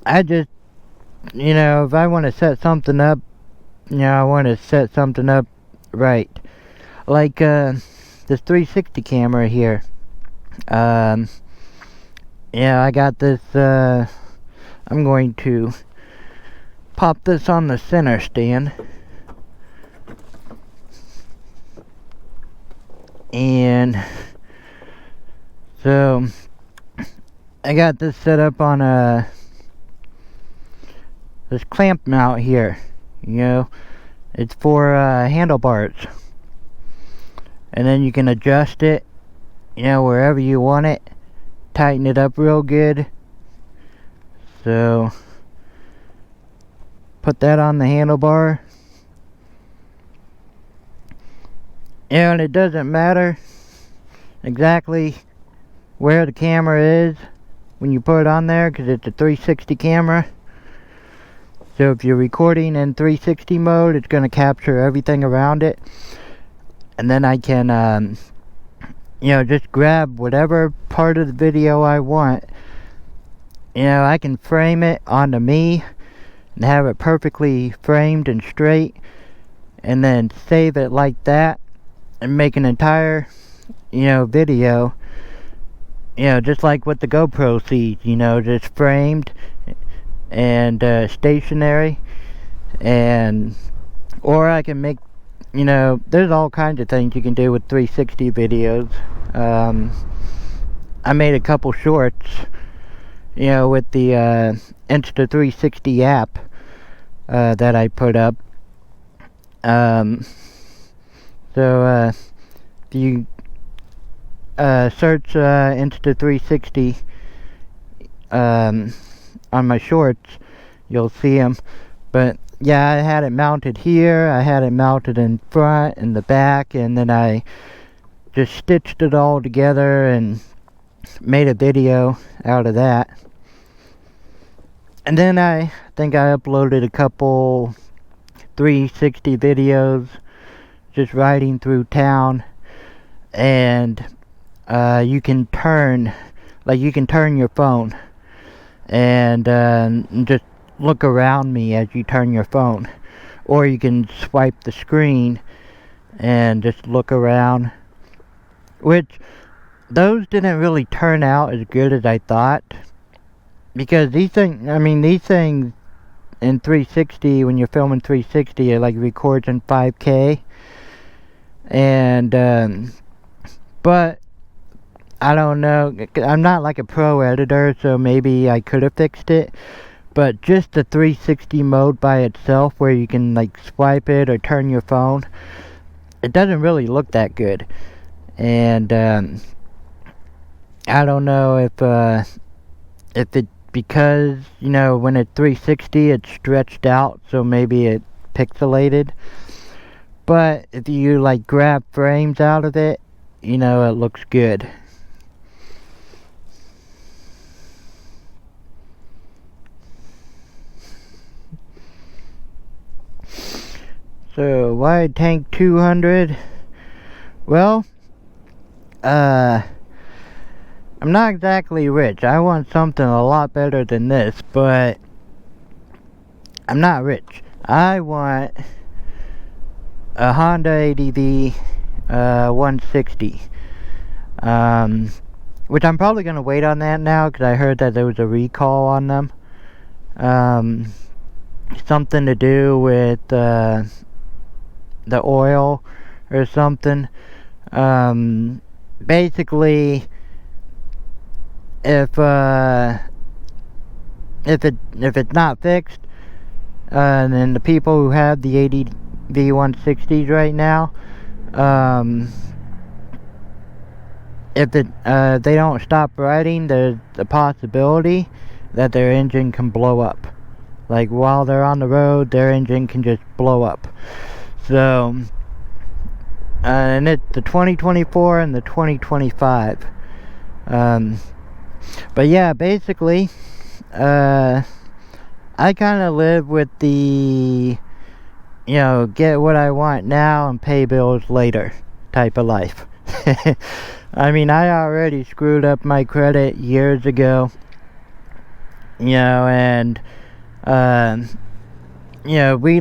I just, if I want to set something up, I want to set something up right. Like this 360 camera here. I got this, I'm going to pop this on the center stand. And so I got this set up on this clamp mount here. It's for handlebars, and then you can adjust it, wherever you want it. Tighten it up real good. So put that on the handlebar. And it doesn't matter exactly where the camera is when you put it on there, because it's a 360 camera. So if you're recording in 360 mode, it's going to capture everything around it. And then I can just grab whatever part of the video I want. I can frame it onto me and have it perfectly framed and straight, and then save it like that and make an entire video, just like what the GoPro sees, just framed and stationary. And or I can make, there's all kinds of things you can do with 360 videos. I made a couple shorts, with the Insta360 app that I put up. So if you search Insta360 on my shorts, you'll see them. But yeah, I had it mounted here, I had it mounted in front and the back, and then I just stitched it all together and made a video out of that. And then I think I uploaded a couple 360 videos just riding through town. And you can turn your phone and just look around me as you turn your phone, or you can swipe the screen and just look around, which those didn't really turn out as good as I thought, because these things in 360, when you're filming 360, it like records in 5K, and but I don't know, I'm not like a pro editor, so maybe I could have fixed it. But just the 360 mode by itself, where you can like swipe it or turn your phone, it doesn't really look that good. And I don't know if it, because when it's 360 it's stretched out, so maybe it pixelated. but if you like grab frames out of it, you know, it looks good. So wide tank 200. Well, I'm not exactly rich. I want something a lot better than this, but I'm not rich. I want a Honda ADV 160. Which I'm probably going to wait on that now because I heard that there was a recall on them. Something to do with the oil or something. Basically, if it's not fixed, then the people who have the ADV 160s right now, if they don't stop riding, there's a possibility that their engine can blow up. Like while they're on the road, their engine can just blow up. So, and it's the 2024 and the 2025. But yeah, basically, I kind of live with the, you know, get what I want now and pay bills later type of life. I mean, I already screwed up my credit years ago, you know, and, you know, we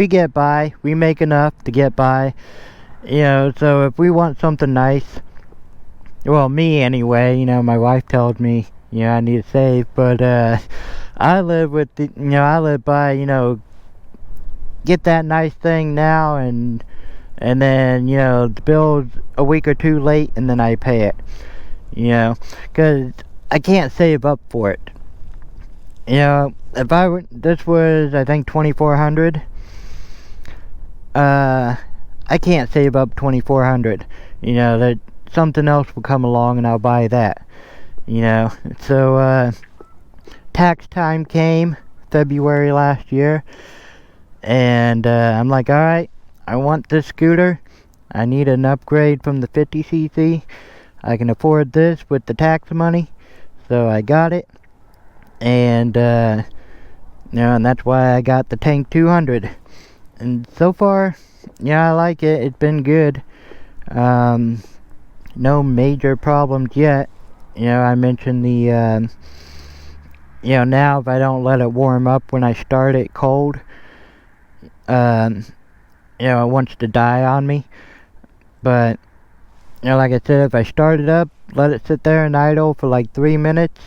get by, we make enough to get by, you know, so if we want something nice, well, me anyway, you know, my wife tells me, you know, I need to save, but, I live with the, you know, I live by, you know, get that nice thing now, and then, you know, the bill's a week or two late, and then I pay it, you know, because I can't save up for it. You know, if I were, this was, I think, 2,400, I can't save up 2,400, you know, that something else will come along and I'll buy that, you know. So, tax time came February last year, and I'm like, alright, I want this scooter. I need an upgrade from the 50cc. I can afford this with the tax money, so I got it. And you know, and that's why I got the Tank 200. And so far, yeah, I like it. It's been good. No major problems yet. You know, I mentioned the you know, now if I don't let it warm up when I start it cold, you know, it wants to die on me. But, you know, like I said, if I start it up, let it sit there and idle for like 3 minutes,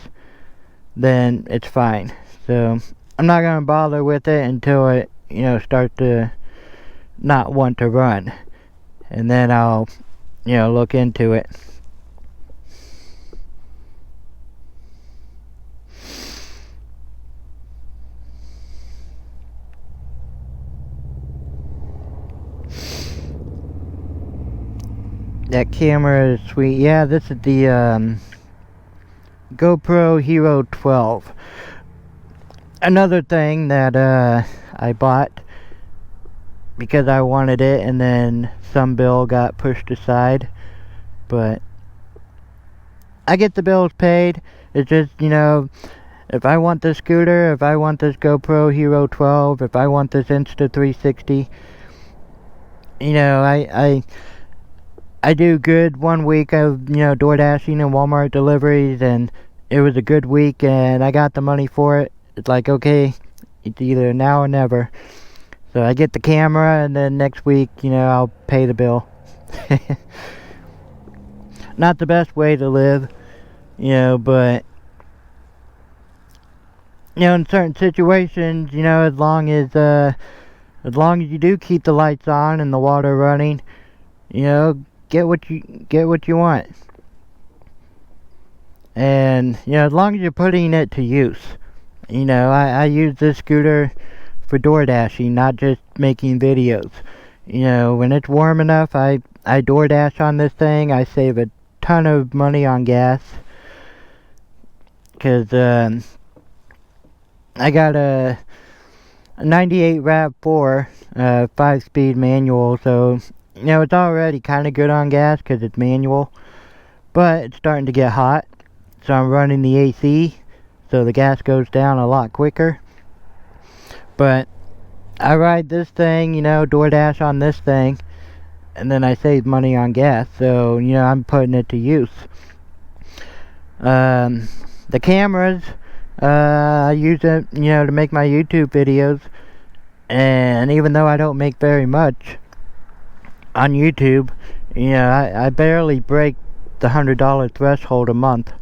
then it's fine. So, I'm not going to bother with it until it, you know, starts to not want to run. And then I'll, you know, look into it. That camera is sweet. Yeah, this is the GoPro Hero 12. Another thing that I bought because I wanted it, and then some bill got pushed aside. But I get the bills paid. It's just, you know, if I want this scooter, if I want this GoPro Hero 12, if I want this Insta360, you know, I do good 1 week of, you know, DoorDashing and Walmart deliveries, and it was a good week, and I got the money for it. It's like, okay, it's either now or never. So I get the camera, and then next week, you know, I'll pay the bill. Not the best way to live, you know, but, you know, in certain situations, you know, as long as you do keep the lights on and the water running, you know, get what you want. And, you know, as long as you're putting it to use. You know, I use this scooter for DoorDashing, not just making videos. You know, when it's warm enough, I DoorDash on this thing. I save a ton of money on gas. Because, I got 98 RAV4, 5-speed manual, so, you know, it's already kind of good on gas because it's manual, but it's starting to get hot, so I'm running the AC, so the gas goes down a lot quicker. But I ride this thing, you know, DoorDash on this thing, and then I save money on gas, so, you know, I'm putting it to use. The cameras, I use it, you know, to make my YouTube videos, and even though I don't make very much on YouTube, you know, I barely break the $100 threshold a month.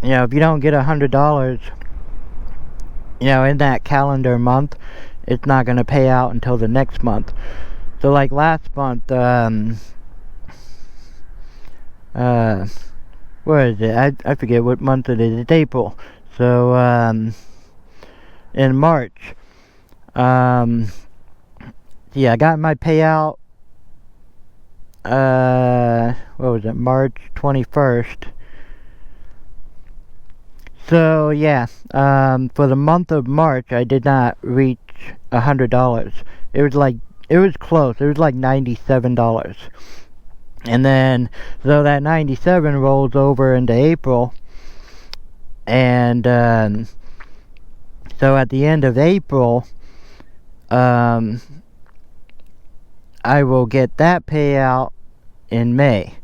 You know, if you don't get $100, you know, in that calendar month, it's not going to pay out until the next month. So like last month, what is it? I forget what month it is. It's April. So, in March, yeah, I got my payout, what was it, March 21st. So, yeah, for the month of March, I did not reach $100. It was close. It was like $97. And then, so that 97 rolls over into April, and so at the end of April, I will get that payout in May.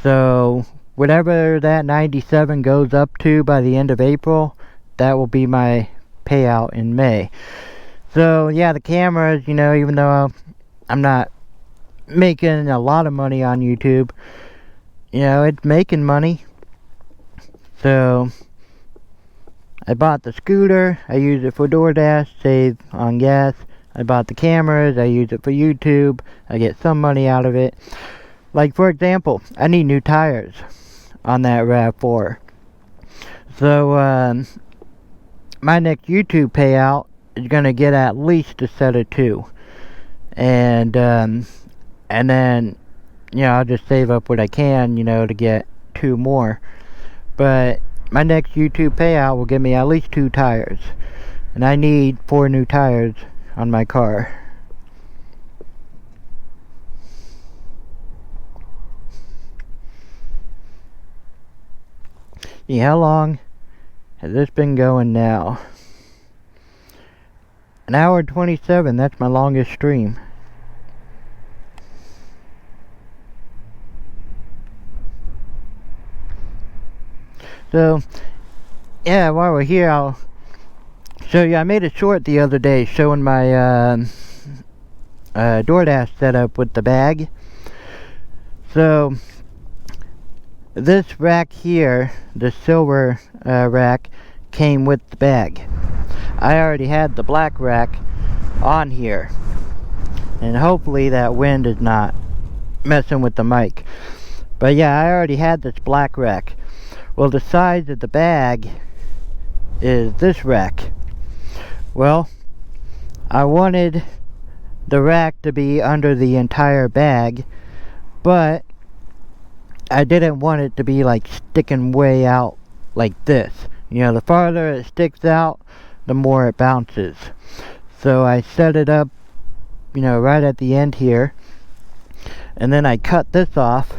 So whatever that 97 goes up to by the end of April, that will be my payout in May. So yeah, the cameras, you know, even though I'm not making a lot of money on YouTube, you know, it's making money. So I bought the scooter, I use it for DoorDash, save on gas. I bought the cameras, I use it for YouTube, I get some money out of it. Like for example, I need new tires on that RAV4. So my next YouTube payout is gonna get at least a set of 2. And then, you know, I'll just save up what I can, you know, to get 2 more. But my next YouTube payout will give me at least 2 tires. And I need 4 new tires on my car. Yeah, how long has this been going now? 1 hour 27, that's my longest stream. So, yeah, while we're here, I'll show you. I made a short the other day showing my DoorDash setup with the bag. So, this rack here, the silver rack, came with the bag. I already had the black rack on here, and hopefully that wind is not messing with the mic. But yeah, I already had this black rack. Well, the size of the bag is this rack. Well, I wanted the rack to be under the entire bag, but I didn't want it to be like sticking way out like this. You know, the farther it sticks out, the more it bounces. So I set it up, you know, right at the end here, and then I cut this off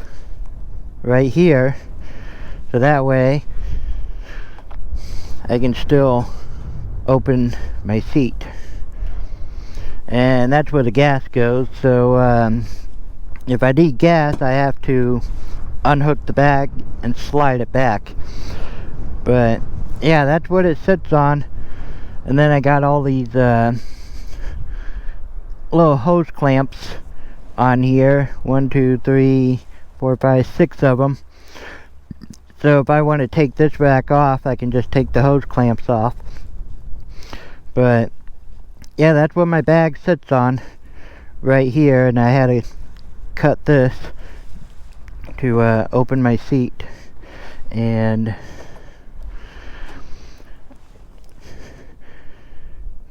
right here, so that way I can still open my seat. And that's where the gas goes. So if I need gas, I have to unhook the bag and slide it back. But yeah, that's what it sits on. And then I got all these little hose clamps on here. 1, 2, 3, 4, 5, 6 of them. So if I want to take this rack off, I can just take the hose clamps off. But yeah, that's what my bag sits on right here, and I had to cut this to open my seat. And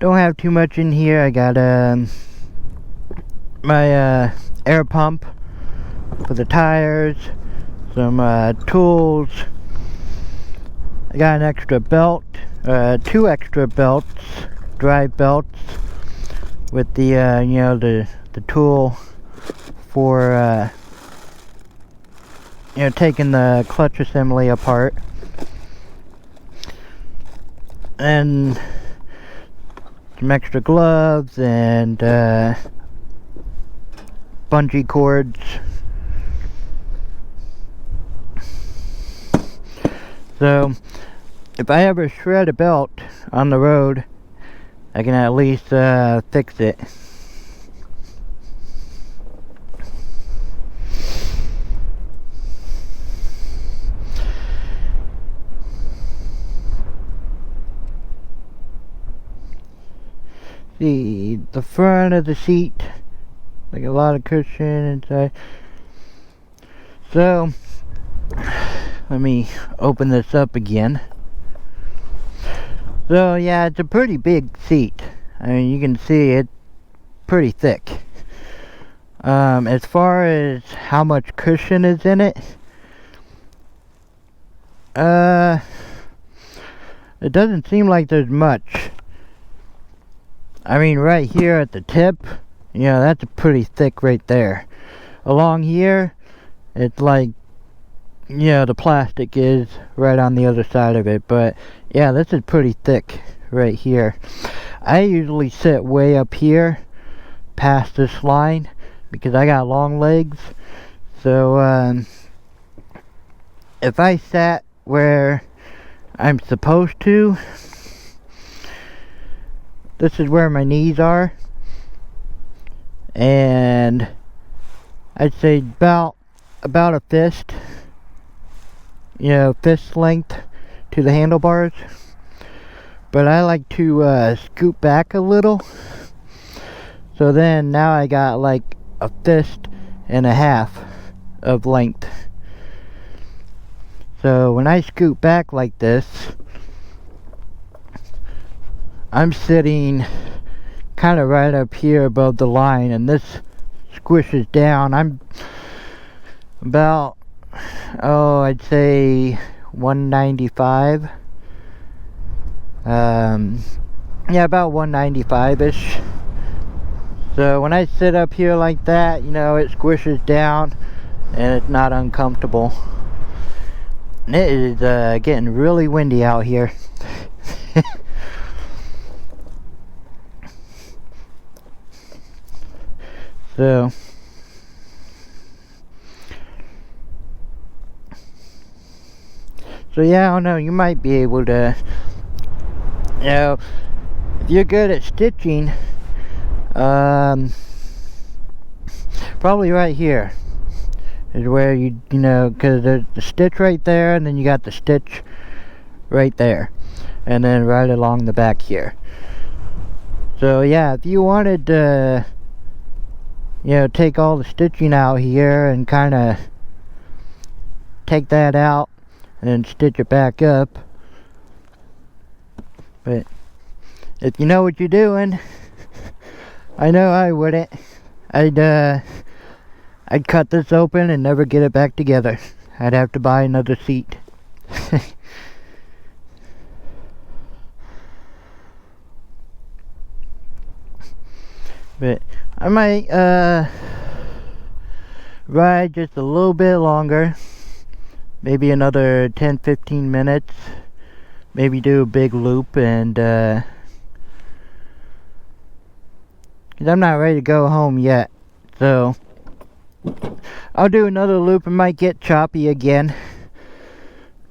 don't have too much in here. I got my air pump for the tires, some tools. I got an extra belt, 2 extra belts drive belts with the you know, the tool for you know, taking the clutch assembly apart, and some extra gloves and bungee cords. So if I ever shred a belt on the road, I can at least fix it. See, the front of the seat, like a lot of cushion inside. So let me open this up again. So yeah, it's a pretty big seat. I mean, you can see it's pretty thick. As far as how much cushion is in it, it doesn't seem like there's much. I mean, right here at the tip, you know, that's pretty thick right there. Along here, it's like, you know, the plastic is right on the other side of it. But yeah, this is pretty thick right here. I usually sit way up here past this line because I got long legs. So if I sat where I'm supposed to, this is where my knees are, and I'd say about a fist, you know, fist length to the handlebars. But I like to scoot back a little, so then now I got like a fist and a half of length. So when I scoot back like this, I'm sitting kind of right up here above the line, and this squishes down. I'm about, oh, I'd say 195. Yeah, about 195-ish. So when I sit up here like that, you know, it squishes down and it's not uncomfortable. And it is getting really windy out here. So yeah, I don't know, you might be able to, you know, if you're good at stitching, probably right here is where you know, because there's the stitch right there, and then you got the stitch right there, and then right along the back here. So yeah, if you wanted to, you know, take all the stitching out here and kind of take that out and stitch it back up. But if you know what you're doing, I know I wouldn't. I'd cut this open and never get it back together. I'd have to buy another seat. But I might ride just a little bit longer, maybe another 10-15 minutes, maybe do a big loop, and because I'm not ready to go home yet, so I'll do another loop. It might get choppy again,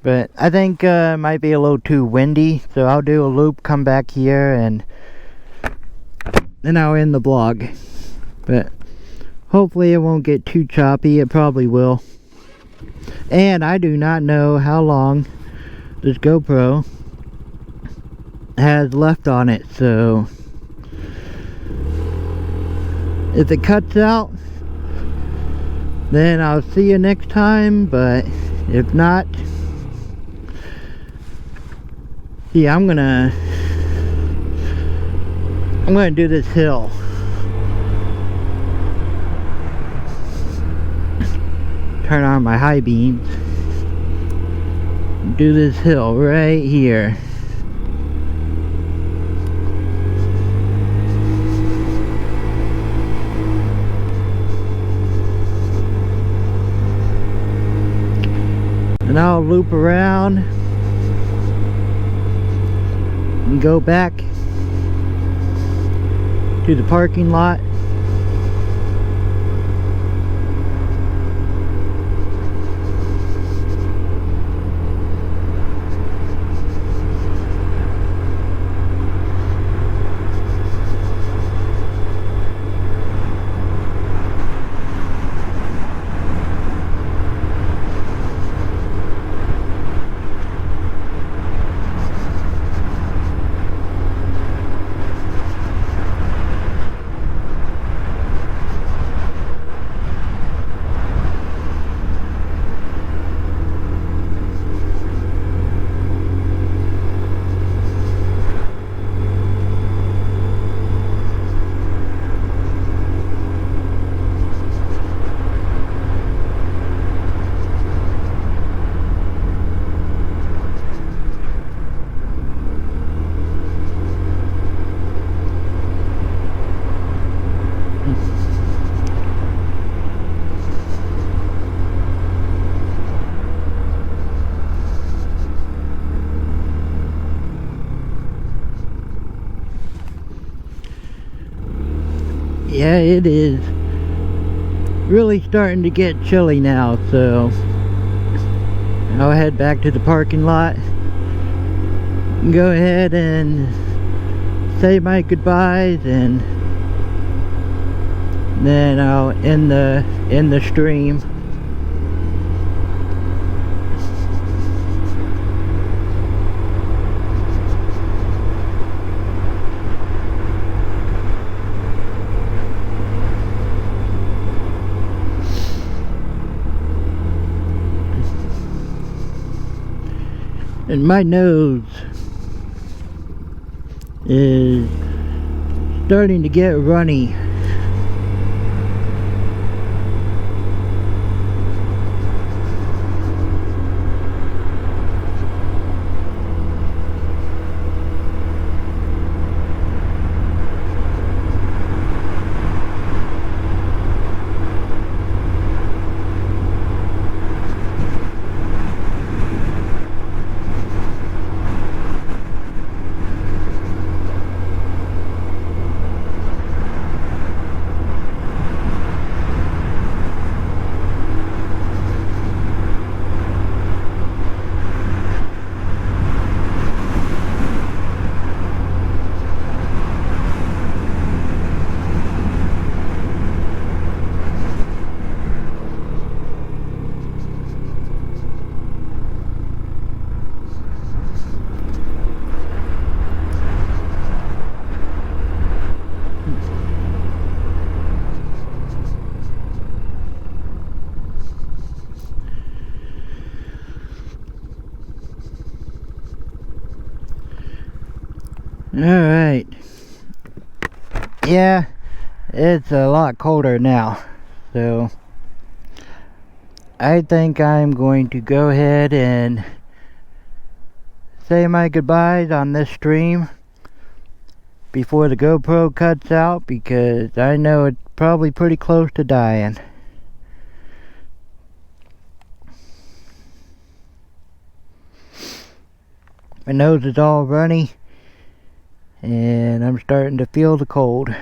but I think it might be a little too windy, so I'll do a loop, come back here, and then I'll end the vlog. But hopefully it won't get too choppy. It probably will. And I do not know how long this GoPro has left on it, so if it cuts out, then I'll see you next time. But if not, see, I'm gonna do this hill. Turn on my high beams. Do this hill right here. and I'll loop around and go back to the parking lot. Yeah, it is really starting to get chilly now, so I'll head back to the parking lot and go ahead and say my goodbyes, and then I'll end the stream. And my nose is starting to get runny. Alright. Yeah, it's a lot colder now, so I think I'm going to go ahead and say my goodbyes on this stream before the GoPro cuts out, because I know it's probably pretty close to dying. My nose is all runny, and I'm starting to feel the cold.